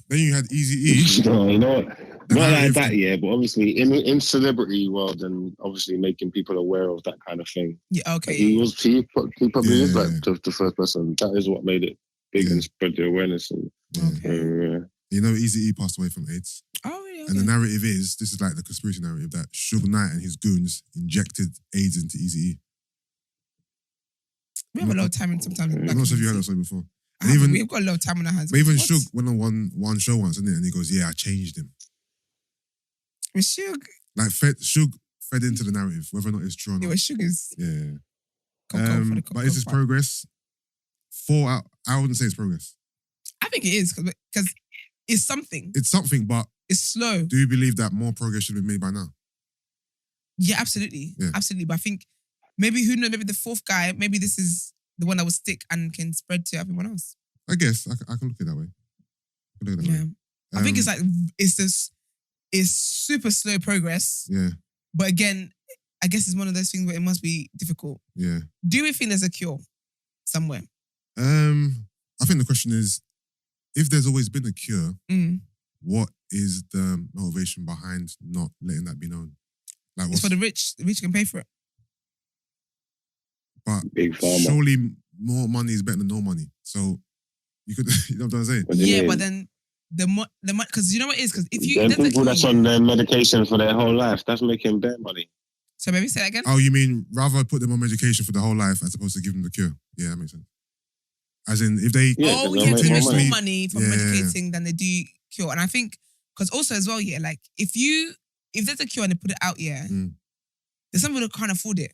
Then you had Eazy-E. No, you know what? Not like that, yeah. But obviously, in celebrity world, and obviously making people aware of that kind of thing. Yeah, okay. He probably is like the first person. That is what made it big and spread the awareness. And, okay. You know, Eazy-E passed away from AIDS. Oh, yeah. Okay. And the narrative is, this is like the conspiracy narrative, that Suge Knight and his goons injected AIDS into Eazy-E. We have a lot of time sometimes. I'm not sure if you heard that story before. We've got a lot of time on our hands. But even Suge went on one show once, didn't it? And he goes, yeah, I changed him. With Suge? Like, Suge fed into the narrative, whether or not it's true or not. Yeah, with Suge is... Yeah. But is this progress? I wouldn't say it's progress. I think it is, because it's something. It's something, but... It's slow. Do you believe that more progress should be made by now? Yeah, absolutely. Yeah. Absolutely. But I think maybe, who knows, maybe the fourth guy, maybe this is the one that will stick and can spread to everyone else. I guess. I can look at it that way. I think it's like, it's super slow progress. Yeah. But again, I guess it's one of those things where it must be difficult. Yeah. Do we think there's a cure somewhere? I think the question is, if there's always been a cure, what is the motivation behind not letting that be known? Like, it's for the rich. The rich can pay for it. But Big pharma. surely more money is better than no money. So you could, you know what I'm saying? Yeah, but then the money, because you know what it is? Because if you... Them people that's on their medication for their whole life, that's making better money. So maybe say that again? Oh, you mean rather put them on medication for the whole life as opposed to give them the cure? Yeah, that makes sense. As in, if they... Yeah, to make more money from medicating than they do cure. And I think, because also as well, yeah, like if there's a cure and they put it out, there's some people that can't afford it.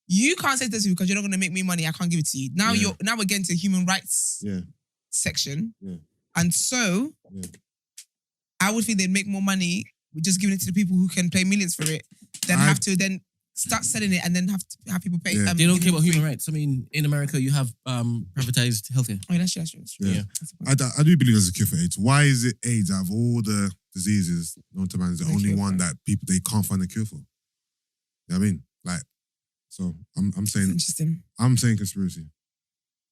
You can't say this because you're not going to make me money, I can't give it to you. Now we're getting to the human rights section. Yeah. And so, I would think they'd make more money with just giving it to the people who can pay millions for it than have to then start selling it and then have to have people pay. They don't care about human rights. I mean, in America, you have privatized healthcare. Oh, that's true. Yeah. I do believe there's a cure for AIDS. Why is it AIDS, out of all the diseases known to man, is the only one that people, they can't find a cure for? You know what I mean? Like, so I'm saying... Interesting. I'm saying conspiracy.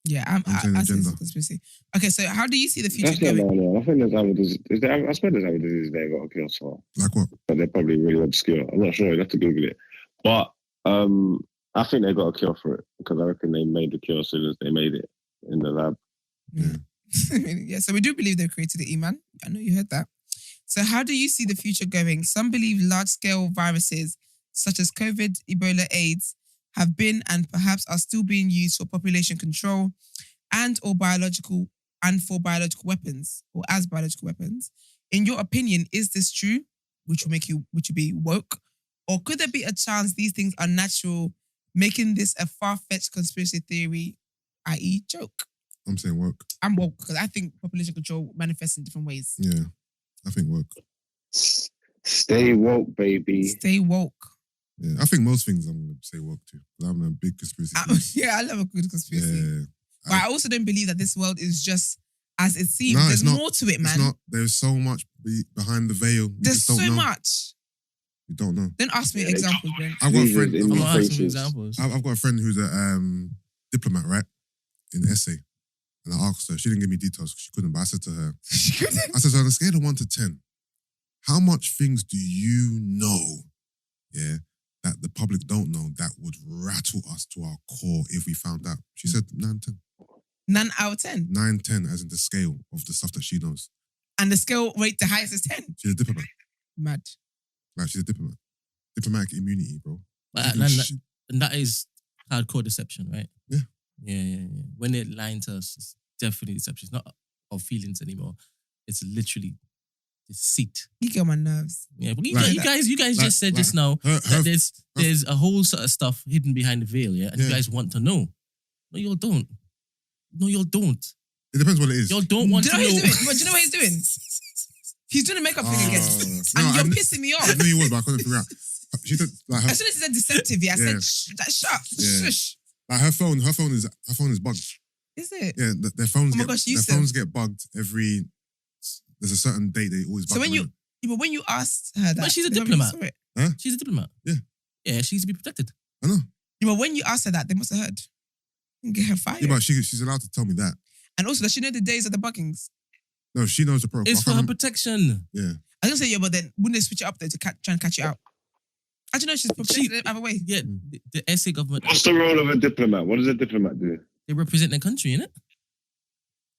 Yeah, I'm saying agenda. Conspiracy. Okay, so how do you see the future going? No. I think there's other diseases. I suppose there's other diseases they got a cure for. Like what? But they're probably really obscure. I'm not sure. You have to Google it. But I think they got a cure for it because I reckon they made the cure as soon as they made it in the lab. Yeah, so we do believe they created it, Emman. I know you heard that. So how do you see the future going? Some believe large-scale viruses such as COVID, Ebola, AIDS have been and perhaps are still being used for population control for biological weapons or as biological weapons. In your opinion, is this true? Which will be woke? Or could there be a chance these things are natural, making this a far-fetched conspiracy theory, i.e. joke? I'm saying woke. I'm woke because I think population control manifests in different ways. Yeah, I think woke. Stay woke, baby. Stay woke. Yeah, I think most things I'm going to say woke too. I'm a big conspiracy theorist. Yeah, I love a good conspiracy. Yeah. But I also don't believe that this world is just as it seems. No, there's more to it, man. It's not. There's so much behind the veil. There's so much. You don't know. Don't ask me examples, Brent. I've got a friend. I'm not asking examples. I've got a friend who's a diplomat, right? In essay. And I asked her, she didn't give me details because she couldn't, but I said to her, I said, on a scale of 1 to 10, how much things do you know, that the public don't know that would rattle us to our core if we found out? She said 9, 10. 9 out of 10? 9, 10 as in the scale of the stuff that she knows. And the scale rate, the highest is 10? She's a diplomat. Mad. Like, she's a diplomat. Diplomatic immunity, bro. And that is hardcore deception, right? Yeah. Yeah. When they're lying to us, it's definitely deception. It's not our feelings anymore. It's literally deceit. You get on my nerves. Yeah, but you guys just said just now that there's a whole sort of stuff hidden behind the veil, and you guys want to know. No, you don't. It depends what it is. You don't want to know. Do you know what he's doing? He's doing a makeup thing again. And you're pissing me off. I knew you was, but I couldn't figure out. She said, like, as soon as he said deceptive, I said, shut. Shush. Like her phone is bugged. Is it? Yeah, their phones get bugged every. There's a certain date they always bug. So when you asked her that, but she's a diplomat. Huh? She's a diplomat. Yeah, she needs to be protected. I know. Yeah, but when you asked her that, they must have heard. And get her fired. Yeah, but she's allowed to tell me that. And also, does she know the days of the buggings? No, she knows the protocol. It's for her protection. Yeah. I was gonna say, but then wouldn't they switch it up there to try and catch you out? How do you know she's protected either way? Yeah, the SA government. What's the role of a diplomat? What does a diplomat do? They represent their country, innit?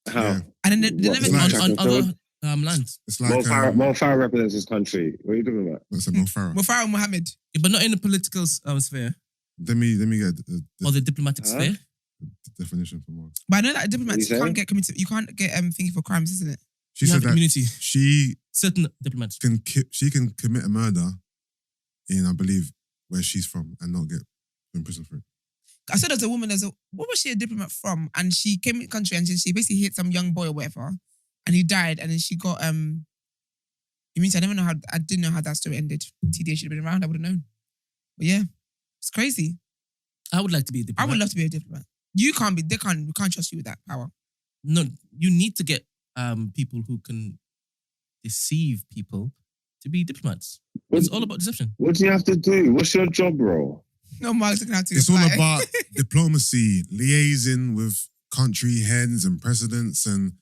How? Yeah. And then they never on other lands. It's like Mo Farah represents his country. What are you talking about? That's Mo Farah. Mo Farah Mohammed. Yeah, but not in the political sphere. Let me get or the diplomatic sphere. The definition for more. But I know that diplomats can't get committed. You can't get thinking for crimes, isn't it? She said that immunity. Certain diplomats can commit a murder in, I believe, where she's from and not get in prison for it. I said there's a woman. What was she a diplomat from? And she came in the country and she basically hit some young boy or whatever, and he died. And then she got You mean I didn't know how that story ended. TDA should have been around. I would have known. But yeah, it's crazy. I would like to be a diplomat. I would love to be a diplomat. You can't be. We can't trust you with that power. No, you need to get people who can deceive people to be diplomats. It's all about deception. What do you have to do? What's your job role? No, Mark's going to have to It's apply. all about diplomacy, liaising with country heads and presidents and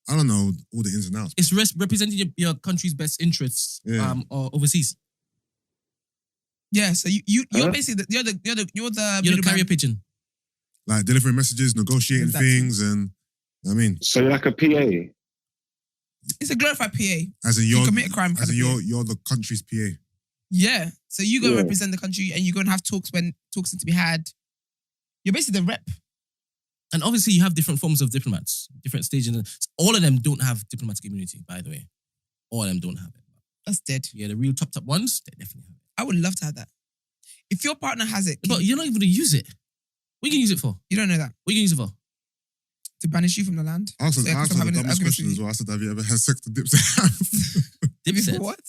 I don't know all the ins and outs. It's representing your country's best interests or overseas. Yeah, so you're basically you're the carrier pigeon. Like delivering messages, negotiating things, and I mean. So you're like a PA. It's a glorified PA. As in you commit a crime. As in you're the country's PA. Yeah. So you go represent the country and you go and have talks when talks need to be had. You're basically the rep. And obviously you have different forms of diplomats, different stages. All of them don't have diplomatic immunity, by the way. All of them don't have it. That's dead. Yeah, the real top ones, they definitely have it. I would love to have that. If your partner has it. But you're not even going to use it. What are you going to use it for? You don't know that. What are you going to use it for? To banish you from the land. I asked the dumbest question as well. I said, have you ever had sex with Dipset? Dipset? What?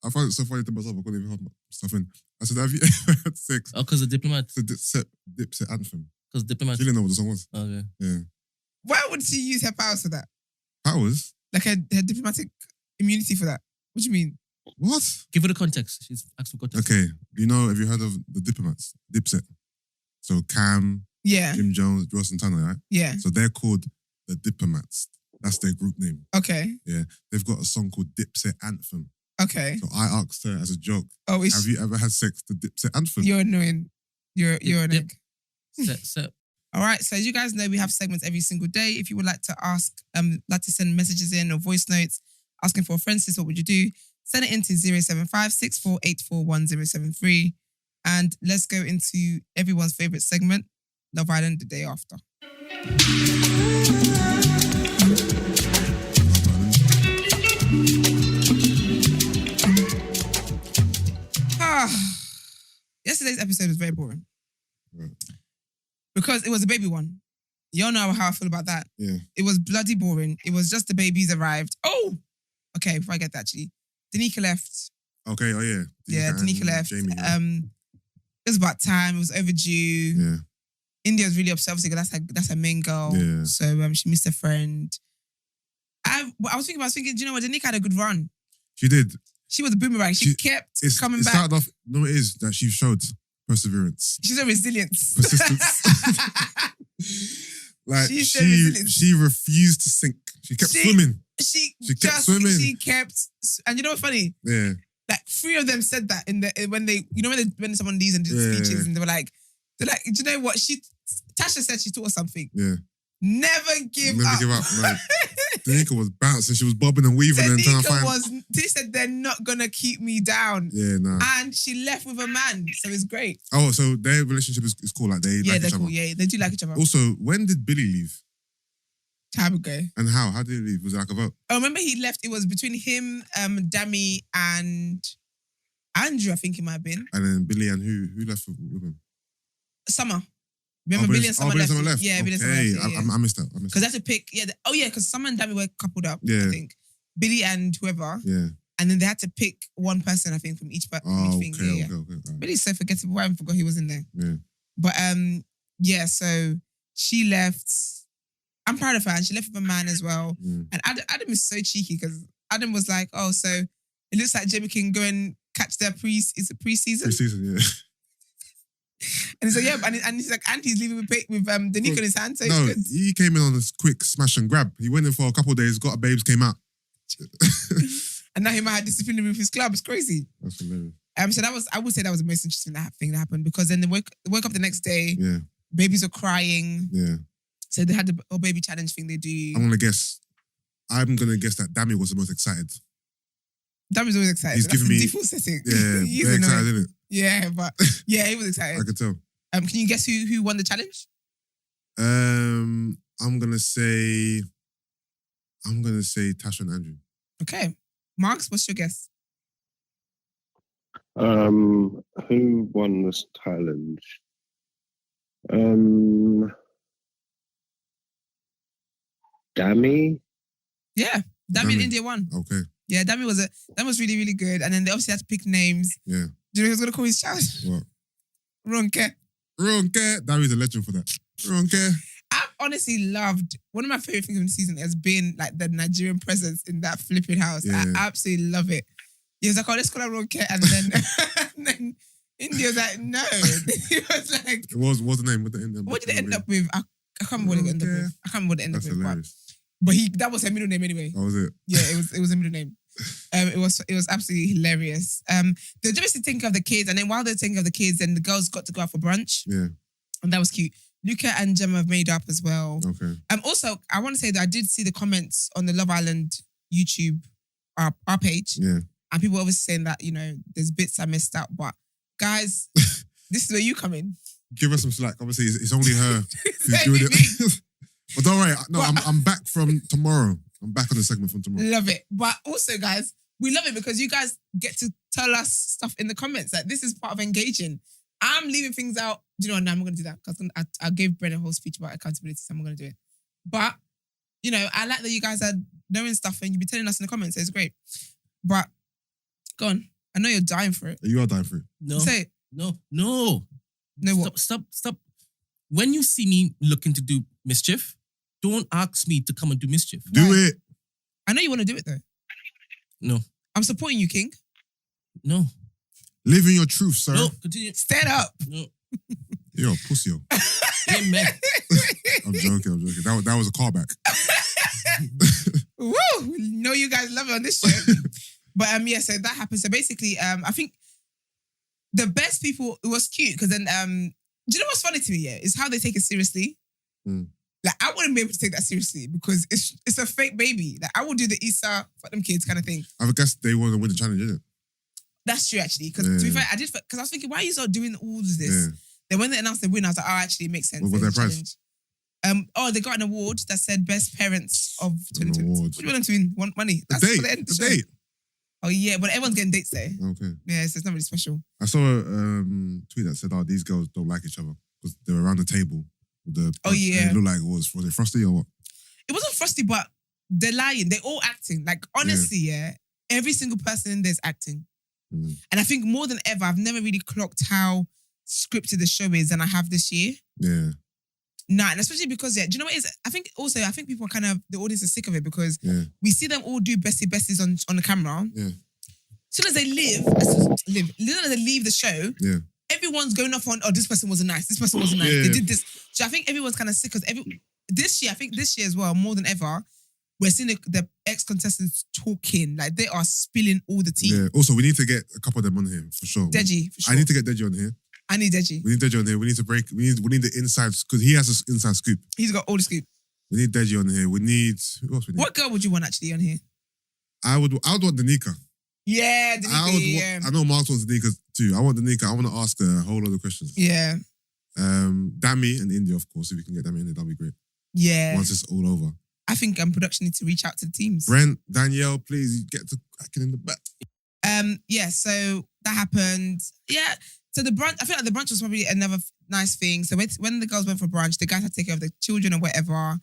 I found it so funny to myself, I couldn't even hold my stuff in. I said, have you ever had sex? Oh, because the diplomat. The Dipset anthem. Because diplomat. She didn't know what the song was. Okay. Yeah. Why would she use her powers for that? Powers? Like her diplomatic immunity for that? What do you mean? What? Give her the context. She's asking for context. Okay. Have you heard of the Diplomats? Dipset. So Cam, Jim Jones, Ross and Tanner, right? Yeah. So they're called the Diplomats. That's their group name. Okay. Yeah. They've got a song called Dipset Anthem. Okay. So I asked her as a joke, have you ever had sex to Dipset Anthem? You're annoying. You're an egg. Set. All right. So as you guys know, we have segments every single day. If you would like to like to send messages in or voice notes asking for a friend list, what would you do? Send it into 075 6484 1073. And let's go into everyone's favourite segment, Love Island the day after. Yesterday's episode was very boring. Right. Because it was a baby one. You all know how I feel about that. Yeah. It was bloody boring. It was just the babies arrived. Oh! Okay, before I get that, actually. Danica left. Okay, oh yeah. Danica left. Jamie, yeah. It was about time. It was overdue. Yeah. India was really upset because that's her main girl. Yeah. So she missed a friend. I was thinking, do you know what? Danica had a good run. She did. She was a boomerang. She kept coming back. It started off, no, it is that she showed perseverance. She's a resilience. Persistence. Like she refused to sink. She kept swimming. She kept swimming. She kept, and you know what's funny? Yeah. Like 3 of them said that when someone leaves and does speeches and they're like, do you know what? Tasha said she taught us something. Yeah. Never give up. Like, Danica was bouncing. She was bobbing and weaving and trying to find. They said they're not gonna keep me down. Yeah, nah. And she left with a man, so it's great. Oh, so their relationship is cool. Like they're cool. Other. Yeah, they do like each other. Also, when did Billy leave? Time ago. And how? How did he leave? Was it like a vote? I remember he left. It was between him, Dami, and Andrew. I think it might have been. And then Billy and who left with him? Summer. Remember Billy and Summer left? Yeah, Billy and Summer left. Yeah. I missed that. Because they had to pick, because Summer and Dami were coupled up, I think. Billy and whoever. Yeah. And then they had to pick one person, I think, from each thing. Okay. Right. Billy's so forgettable. I forgot he was in there. Yeah. But so she left. I'm proud of her. And she left with a man as well. Mm. And Adam is so cheeky because Adam was like, oh, so it looks like Jamie can go and catch their preseason? Preseason, yeah. And he's like, yeah, and he's like, and he's leaving with Danica in his hand. So no, good. He came in on this quick smash and grab. He went in for a couple of days, got a babes, came out. And now he might have disciplinary with his club. It's crazy. That's hilarious. So I would say that was the most interesting thing that happened because then they woke up the next day. Yeah. Babies were crying. Yeah. So they had the baby challenge thing they do. I'm gonna guess that Dami was the most excited. Dami's always excited. He's giving me default setting. Yeah, very excited, isn't it? Yeah, but yeah, he was excited. I could tell. Can you guess who won the challenge? I'm gonna say Tasha and Andrew. Okay, Marks, what's your guess? Who won this challenge? Dami? Yeah, Dami in India won. Okay. Yeah, Dami was really, really good. And then they obviously had to pick names. Yeah. Do you know who's going to call his child? What? Ronke. Dami's a legend for that. Ronke. honestly loved, one of my favorite things in the season has been like the Nigerian presence in that flipping house. Yeah. I absolutely love it. He was like, oh, let's call her Rocket. And then India was like, no. He was like, what's the name? What did it end up with? I can't remember what it ended up with. I can't remember what it ended up with. Hilarious. But that was her middle name anyway. Oh, was it? Yeah, it was a middle name. It was absolutely hilarious. They were just thinking of the kids, and then while they're thinking of the kids, then the girls got to go out for brunch. Yeah. And that was cute. Luca and Gemma have made up as well. Okay. Also, I want to say that I did see the comments on the Love Island YouTube, our page. Yeah. And people were obviously saying that, there's bits I missed out. But guys, this is where you come in. Give her some slack. Obviously, it's only her who's doing it. But don't worry. No, I'm back from tomorrow. I'm back on the segment from tomorrow. Love it. But also, guys, we love it because you guys get to tell us stuff in the comments. Like, this is part of engaging. I'm leaving things out. Do you know what? No, I'm not going to do that because I gave Brent a whole speech about accountability, so I'm not going to do it. But, I like that you guys are knowing stuff and you be telling us in the comments, so it's great. But, go on. I know you're dying for it. You are dying for it. No. Say it. No. No, what? Stop. When you see me looking to do mischief, don't ask me to come and do mischief. Do it. I know you want to do it though. No. I'm supporting you, King. No. Live in your truth, sir. No, continue. Stand up. No. You're a pussy. Amen. I'm joking. That was a callback. Woo! Know you guys love it on this show. But so that happened. So basically, I think the best people, it was cute because then, do you know what's funny to me? Yeah, is how they take it seriously. Like, I wouldn't be able to take that seriously because it's a fake baby. Like, I would do the Issa, fuck them kids kind of thing. I guess they want to win the challenge, isn't it? That's true, actually. Because to be fair, because I was thinking, why are you not doing all of this? Yeah. Then when they announced the winner, I was like, oh, actually, it makes sense. What was their prize? They got an award that said Best Parents of 2020. What do you want them to win? Want money? That's for the end of the date. Oh, yeah, but everyone's getting dates there. Okay. Yeah, so it's not really special. I saw a tweet that said, oh, these girls don't like each other because they were around the table with the... Oh, yeah. It looked like was it Frosty or what? It wasn't Frosty, but they're lying. They're all acting. Like, honestly, every single person in there is acting. And I think more than ever, I've never really clocked how scripted the show is than I have this year. Yeah. Nah, and especially because, do you know what it is? I think people are the audience is sick of it because we see them all do besties on the camera. Yeah. As soon as they leave the show, everyone's going off on, oh, this person wasn't nice. This person wasn't nice. They did this. So I think everyone's kind of sick because this year as well, more than ever, we're seeing the ex-contestants talking. Like, they are spilling all the tea. Yeah. Also, we need to get a couple of them on here, for sure. Deji, for sure. I need to get Deji on here. I need Deji. We need Deji on here. We need to break. We need the inside, because he has an inside scoop. He's got all the scoop. We need Deji on here. We need... Who else we need? What girl would you want actually on here? I would want Danica. Yeah, Danica. I know Mark wants Danica too. I want Danica. I want to ask her a whole lot of questions. Yeah. Dami and India, of course. If we can get Dami in India, that'd be great. Yeah. Once it's all over. I think production need to reach out to the teams. Brent, Danielle, please get to cracking in the back. So that happened. Yeah. So the brunch, I feel like the brunch was probably another nice thing. So when the girls went for brunch, the guys had to take care of the children or whatever.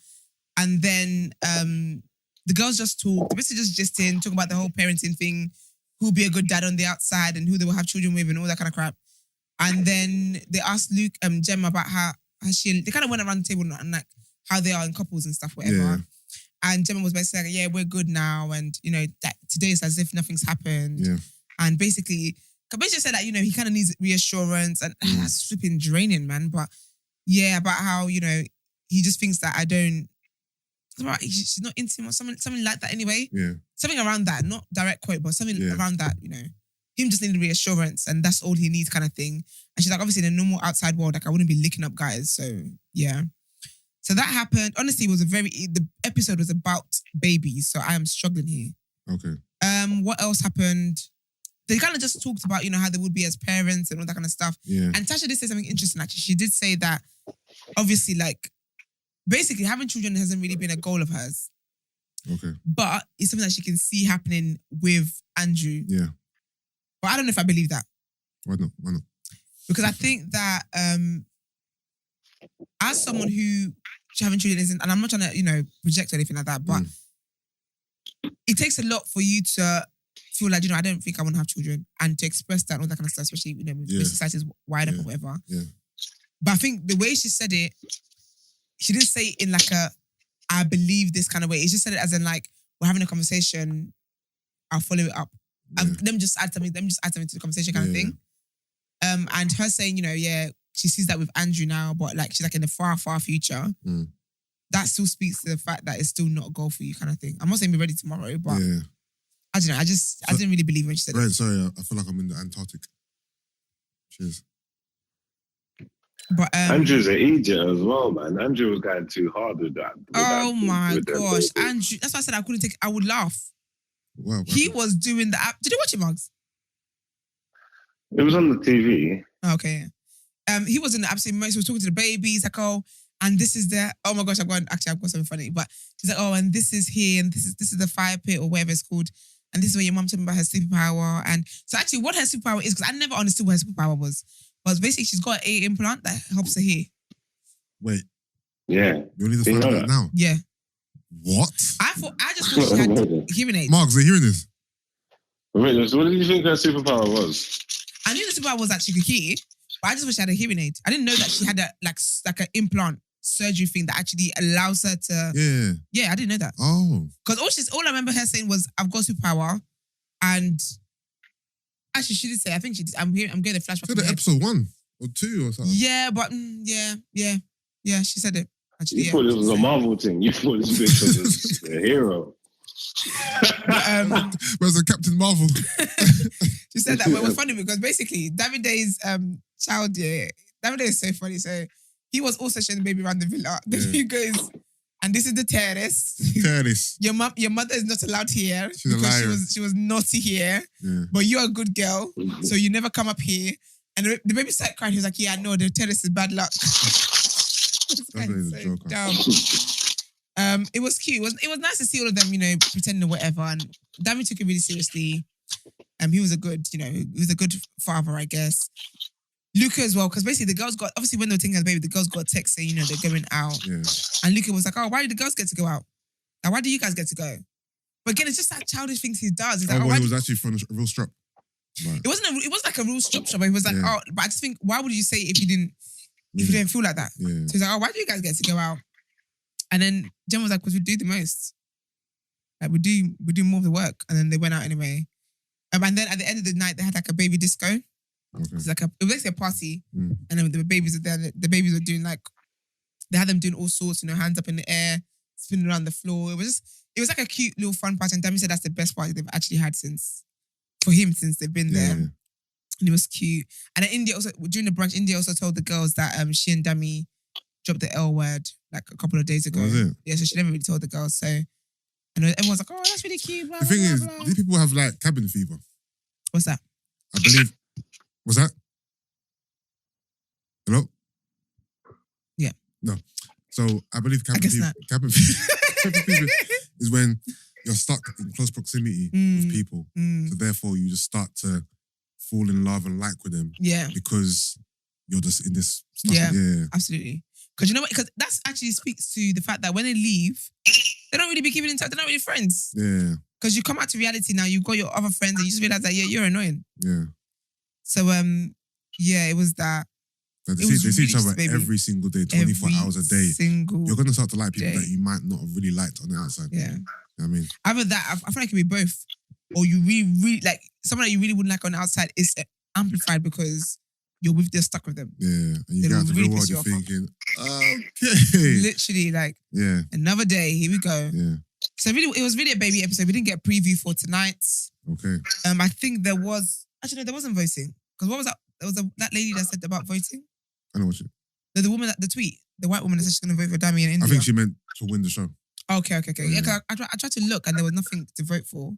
And then the girls just talked, basically just gisting, talking about the whole parenting thing, who'll be a good dad on the outside and who they will have children with and all that kind of crap. And then they asked Gemma about how they kind of went around the table and like how they are in couples and stuff, whatever. Yeah. And Gemma was basically like, yeah, we're good now. And, that today is as if nothing's happened. Yeah. And basically said that, he kind of needs reassurance. And that's flipping draining, man. But yeah, about how, he just thinks that she's not into him or something like that anyway. Yeah. Something around that, not direct quote, but something around that, Him just needing reassurance and that's all he needs kind of thing. And she's like, obviously in a normal outside world, like I wouldn't be licking up guys. So yeah. So that happened. Honestly, the episode was about babies. So I am struggling here. Okay. What else happened? They kind of just talked about, how they would be as parents and all that kind of stuff. Yeah. And Tasha did say something interesting, actually. She did say that, obviously, like, basically having children hasn't really been a goal of hers. Okay. But it's something that she can see happening with Andrew. Yeah. But I don't know if I believe that. Why not? Because I think that as someone who having children isn't, and I'm not trying to, project or anything like that, but it takes a lot for you to feel like, I don't think I want to have children and to express that and all that kind of stuff, especially, when society is wide up or whatever. Yeah. But I think the way she said it, she didn't say it in like a, I believe this kind of way. It just said it as in like, we're having a conversation, I'll follow it up. Yeah. Let me just add something to the conversation kind of thing. And her saying, she sees that with Andrew now, but like she's like in the far, far future. That still speaks to the fact that it's still not a goal for you kind of thing. I'm not saying be ready tomorrow, but I don't know. I didn't really believe when she said Brent, it. sorry, I feel like I'm in the Antarctic. Cheers. But Andrew's an idiot as well, man. Andrew was going too hard with that. Oh my gosh, Andrew! That's why I said I couldn't take. I would laugh. Wow, he was doing the app. Did you watch it, Mugs? It was on the TV. Okay. He was in the absolute most. He was talking to the babies, like, oh, and this is the. Oh my gosh, I've got something funny. But he's like, oh, and this is here, and this is the fire pit or whatever it's called, and this is where your mum talking about her superpower. And so actually, what her superpower is, because I never understood what her superpower was. But basically, she's got an ear implant that helps her hear. Wait. Yeah. You need to find out now? Yeah. What? I just thought she had hearing aids. Marks, are you hearing this? Wait, so what did you think her superpower was? I knew the superpower was that she could hear, but I just wish she had a hearing aid. I didn't know that she had a like an implant surgery thing that actually allows her to. Yeah. Yeah, I didn't know that. Oh. Because all I remember her saying was, "I've got superpower," and actually she did say, I think she did. I'm getting a flashback. Said it episode 1 or 2 or something. Yeah, but yeah. She said it. Actually, you thought it was a Marvel thing. You thought this bitch was a hero. Where's the Captain Marvel? She said that, but it was funny because basically Davide's child, Davide is so funny. So he was also showing the baby around the villa. Then he goes, and this is the terrace. Terrace. Your mother is not allowed here She's because a liar. she was naughty here. Yeah. But you're a good girl, so you never come up here. And the baby started crying. He was like, "Yeah, I know the terrace is bad luck." Definitely a joker. Dumb. It was cute. It was nice to see all of them, pretending or whatever. And Dami took it really seriously. He was a good, father, I guess. Luca as well, because basically the girls got, obviously when they were taking the baby, the girls got a text saying, they're going out. Yeah. And Luca was like, oh, why do the girls get to go out? Like, why do you guys get to go? But again, it's just like childish things he does. He's like, he was actually from a real strap. Right. It was like a real strap shop, but he was like, but I just think, why would you say it if you didn't feel like that? Yeah. So he's like, oh, why do you guys get to go out? And then Jen was like, because we do the most. Like we do more of the work. And then they went out anyway. And then at the end of the night, they had like a baby disco. Okay. It was basically a party. And then the babies were there. The babies were doing they had them doing all sorts, hands up in the air, spinning around the floor. It was like a cute little fun party. And Dami said that's the best party they've actually had since they've been there. Yeah. And it was cute. And then India also, during the brunch, India also told the girls that she and Dami dropped the L word like a couple of days ago. Was it? Yeah, so she never really told the girls. So I know everyone's like, oh, that's really cute. Blah, the thing blah, is, blah. these people have like cabin fever. What's that? I believe. What's that? Hello? Yeah. No. So I believe cabin fever is when you're stuck in close proximity with people. So therefore you just start to fall in love and like with them. Yeah. Because you're just in this stuff. Yeah. Absolutely. Because you know what? Because that actually speaks to the fact that when they leave, they don't really be keeping in touch. They're not really friends. Yeah. Because you come out to reality now, you've got your other friends and you just realize that, you're annoying. Yeah. So, it was that. They see each other every single day, 24 hours a day. You're going to start to like people that you might not have really liked on the outside. Yeah. You know what I mean? Either that, I feel like it could be both. Or you really, really, like, someone that you really wouldn't like on the outside is amplified because you're stuck with them. Yeah. And you get out to the real world, you're thinking, okay. Literally, another day, here we go. Yeah. So it was really a baby episode. We didn't get a preview for tonight. Okay. I think there wasn't voting. Because what was that? There was that lady that said about voting. I know what you. The woman, the tweet, the white woman that said she's going to vote for Dami in India. I think she meant to win the show. Okay. Yeah, cause I tried to look and there was nothing to vote for.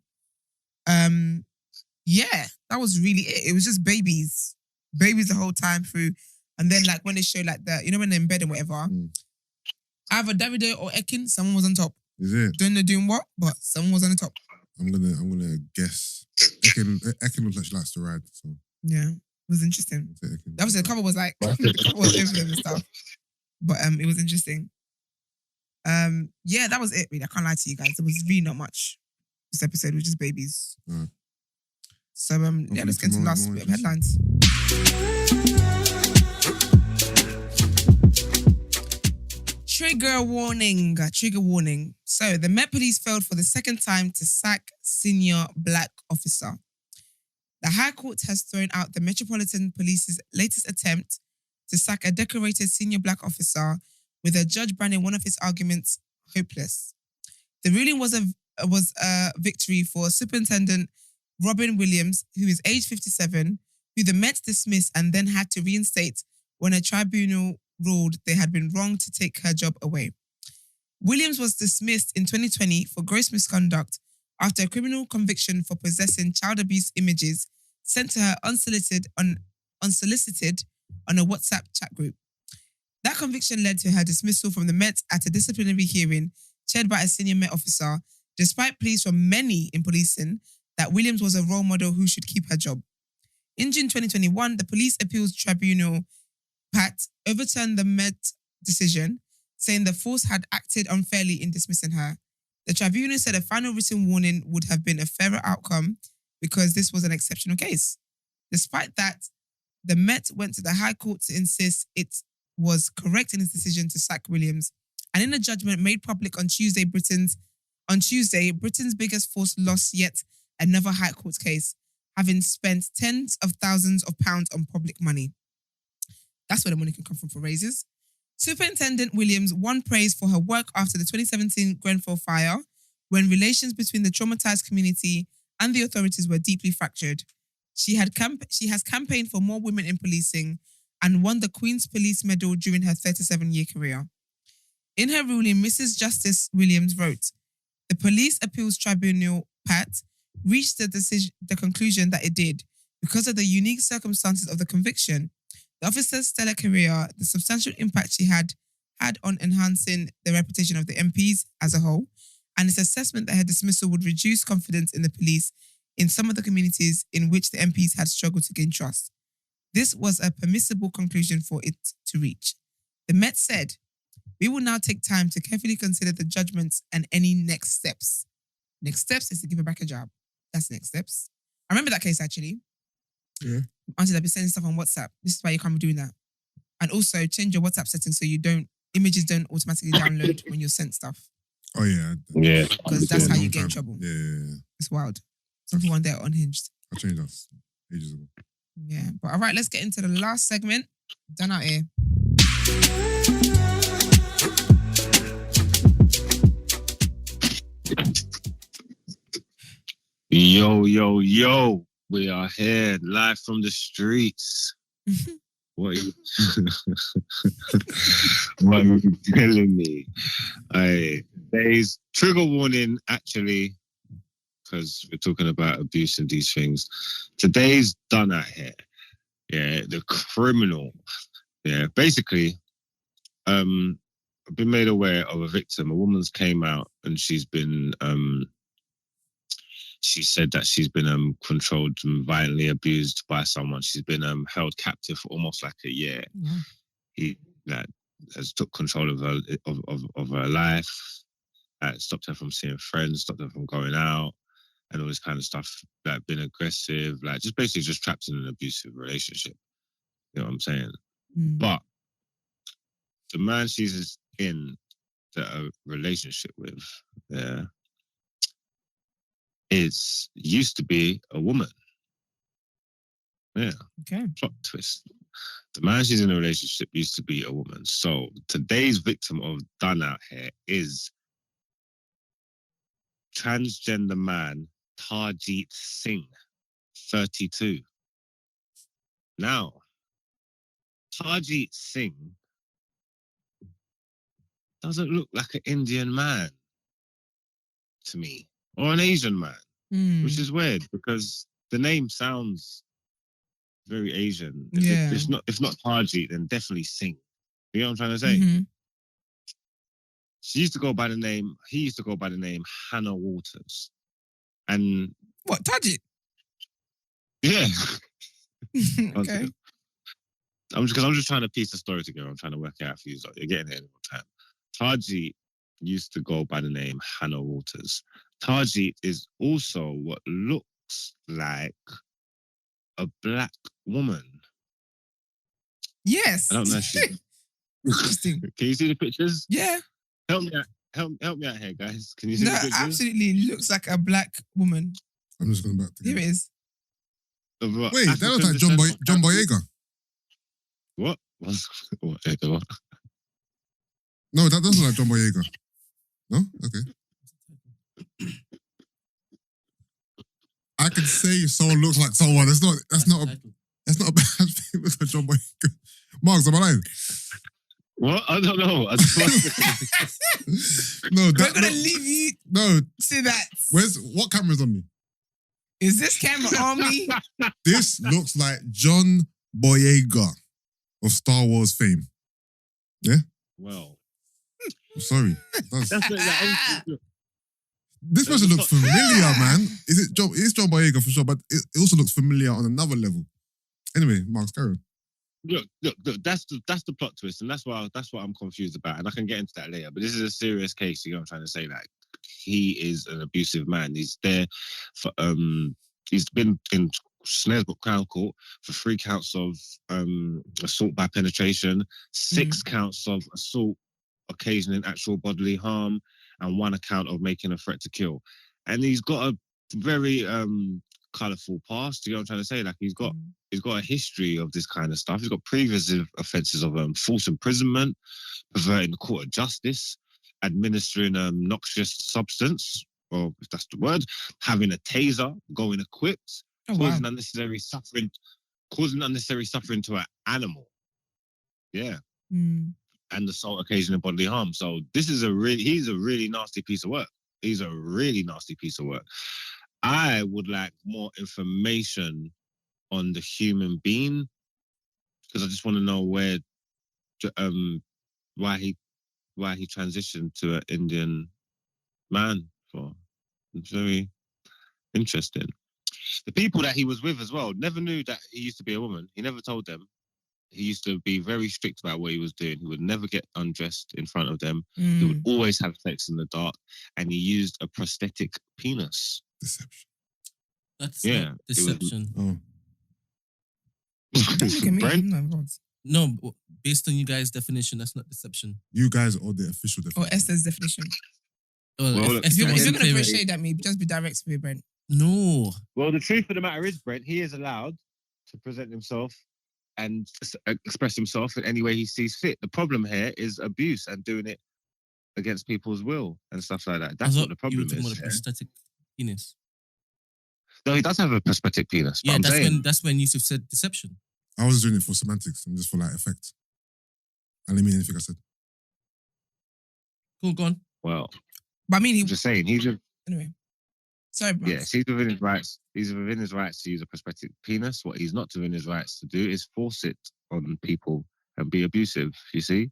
Yeah, that was really it. It was just babies the whole time through. And then when they show when they're in bed and whatever, either Davide or Ekin, someone was on top. Is it? Don't know doing what, but someone was on the top. I'm gonna guess. Ekin looks like she likes to ride. So yeah, it was interesting. Obviously, the cover was everything and stuff, but it was interesting. Yeah, that was it. Really, I can't lie to you guys. There was really not much this episode. It was just babies. Right. So let's get to the last bit of headlines. Trigger warning. So, the Met Police failed for the second time to sack senior black officer. The High Court has thrown out the Metropolitan Police's latest attempt to sack a decorated senior black officer, with a judge branding one of his arguments hopeless. The ruling was a victory for Superintendent Robin Williams, who is age 57, who the Met dismissed and then had to reinstate when a tribunal ruled they had been wrong to take her job away. Williams was dismissed in 2020 for gross misconduct after a criminal conviction for possessing child abuse images sent to her unsolicited on a WhatsApp chat group. That conviction led to her dismissal from the Met at a disciplinary hearing chaired by a senior Met officer, despite pleas from many in policing that Williams was a role model who should keep her job. In June 2021, the Police Appeals Tribunal, PAT, overturned the Met decision, saying the force had acted unfairly in dismissing her. The tribunal said a final written warning would have been a fairer outcome because this was an exceptional case. Despite that, the Met went to the High Court to insist it was correct in its decision to sack Williams. And in a judgment made public on Tuesday, Britain's biggest force lost yet another High Court case, having spent tens of thousands of pounds on public money. That's where the money can come from for raises. Superintendent Williams won praise for her work after the 2017 Grenfell fire, when relations between the traumatized community and the authorities were deeply fractured. She has campaigned for more women in policing and won the Queen's Police Medal during her 37-year career. In her ruling, Mrs. Justice Williams wrote, "The Police Appeals Tribunal, PAT, reached the conclusion that it did because of the unique circumstances of the conviction, the officer's stellar career, the substantial impact she had on enhancing the reputation of the MPs as a whole, and its assessment that her dismissal would reduce confidence in the police in some of the communities in which the MPs had struggled to gain trust. This was a permissible conclusion for it to reach. The Met said, we will now take time to carefully consider the judgments and any next steps." Next steps is to give her back a job. That's next steps. I remember that case actually. Yeah. Auntie, I've been sending stuff on WhatsApp. This is why you can't be doing that. And also change your WhatsApp settings so images don't automatically download when you're sent stuff. Oh yeah. Yeah. Because that's how you get in trouble. Yeah. It's wild. Some people on there are unhinged. I changed that ages ago. Yeah. But all right, let's get into the last segment. Done out here. Yo. We are here live from the streets. What are you telling me? Today's trigger warning, actually, because we're talking about abuse and these things. Today's done out here. Yeah, the criminal. Yeah, basically, I've been made aware of a victim. A woman's came out and she's been she said that she's been controlled and violently abused by someone. She's been held captive for almost like a year. Yeah. He has took control of her life, stopped her from seeing friends, stopped her from going out, and all this kind of stuff. Like been aggressive, like just basically just trapped in an abusive relationship. You know what I'm saying? Mm. But the man she's in a relationship with, used to be a woman. Yeah. Okay. Plot twist. The man she's in a relationship used to be a woman. So today's victim of done out here is transgender man Tarjeet Singh, 32. Now, Tarjeet Singh doesn't look like an Indian man to me, or an Asian man, which is weird because the name sounds very Asian. If not Tarjeet, then definitely Singh. You know what I'm trying to say? Mm-hmm. He used to go by the name Hannah Waters. And what, Tarjeet? Yeah. Okay. I'm just trying to piece the story together. I'm trying to work it out for you. So you're getting it in all time. Tarjeet used to go by the name Hannah Waters. Tarjeet is also what looks like a black woman. Yes. I don't know if she... Interesting. Can you see the pictures? Yeah. Help me out. Help me out here, guys. Can you see the pictures? Absolutely looks like a black woman. I'm just going back to Here it is. Wait, that looks like John Boyega. What? What? No, that doesn't look like John Boyega. No? Okay. I can say someone looks like someone. That's not a bad thing. Looks like John Boyega. Marks, am I lying? What? I don't know. No, we're gonna leave you to that. What camera's on me? Is this camera on me? This looks like John Boyega of Star Wars fame. Yeah? Well. I'm sorry. That's this person looks familiar, man. It's John Boyega for sure, but it also looks familiar on another level. Anyway, Mark's carry on. Look. That's the plot twist, and that's what I'm confused about, and I can get into that later. But this is a serious case. You know what I'm trying to say? Like, he is an abusive man. He's there for he's been in Snaresbrook Crown Court for 3 counts of assault by penetration, 6 counts of assault occasioning actual bodily harm, and 1 account of making a threat to kill. And he's got a very colourful past. You know what I'm trying to say? Like, he's got a history of this kind of stuff. He's got previous offences of false imprisonment, perverting the court of justice, administering noxious substance, or if that's the word, having a taser, going equipped, causing unnecessary suffering to an animal. Yeah. And assault occasioning bodily harm. So he's a really nasty piece of work. He's a really nasty piece of work. I would like more information on the human being, because I just want to know why he transitioned to an Indian man for. It's very interesting. The people that he was with as well never knew that he used to be a woman. He never told them. He used to be very strict about what he was doing. He would never get undressed in front of them. He would always have sex in the dark, and he used a prosthetic penis. Deception. That's not deception. Brent? No, based on you guys' definition, that's not deception. You guys or the official definition? Or Esther's definition. Well, if you're going to throw shade at me, just be direct with me, Brent. No. Well, the truth of the matter is, Brent, he is allowed to present himself and express himself in any way he sees fit. The problem here is abuse and doing it against people's will and stuff like that. That's what the problem is. About a prosthetic penis. No, he does have a prosthetic penis. Yeah, that's when Yusuf said deception. I was doing it for semantics and just for like effect. I didn't mean anything I said. Cool, go on. Well, but I mean, I'm just saying, anyway. Sorry, bro. Yes, he's within his rights. He's within his rights to use a prosthetic penis. What he's not within his rights to do is force it on people and be abusive, you see?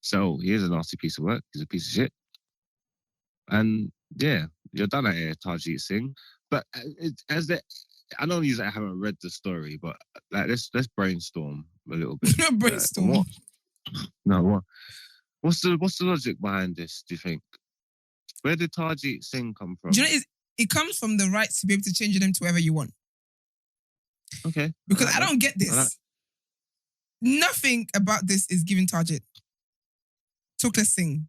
So he is a nasty piece of work. He's a piece of shit. And yeah, you're done at here, Tajit Singh. But I know you haven't read the story, but like let's brainstorm a little bit. Brainstorm. What's the logic behind this? Do you think? Where did Tajit Singh come from? Do you know it comes from the right to be able to change your name to whatever you want. Okay. Because I don't get this. Nothing about this is giving Tajit. Talk, let's sing.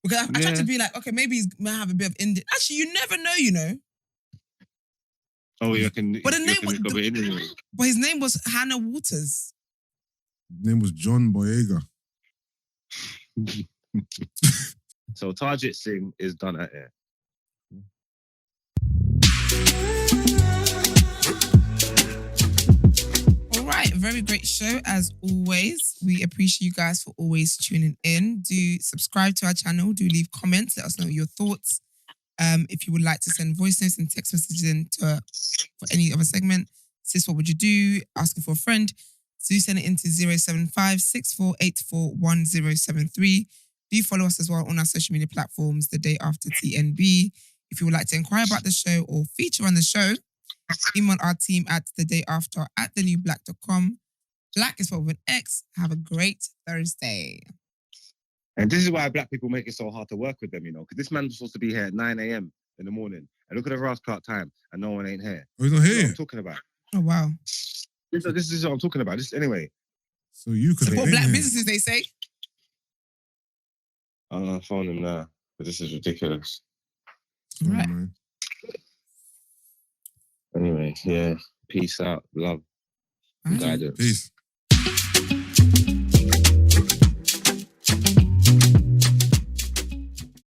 Because I tried to be like, okay, maybe he might have a bit of Indian. Actually, you never know, you know. Oh, you can. But but his name was Hannah Waters. His name was John Boyega. So Tajit Singh is done at air. All right, very great show as always. We appreciate you guys for always tuning in. Do subscribe to our channel. Do leave comments. Let us know your thoughts. If you would like to send voice notes and text messages in for any other segment, sis, what would you do? Asking for a friend. So you send it into 075 6484 1073. Do follow us as well on our social media platforms, The Day After TNB. If you would like to inquire about the show or feature on the show, email our team at thedayafter@thenewblack.com. Black is spelled with an X. Have a great Thursday. And this is why black people make it so hard to work with them, you know, because this man was supposed to be here at 9 a.m. in the morning. And look at the Ross Clark time, and no one ain't here. Oh, he's not here? This is what I'm talking about. Oh, wow. This is what I'm talking about. Anyway, So you could support black businesses, they say. I'm gonna phone him now, but this is ridiculous. Right. Anyway, yeah. Peace out, love, guidance. Peace.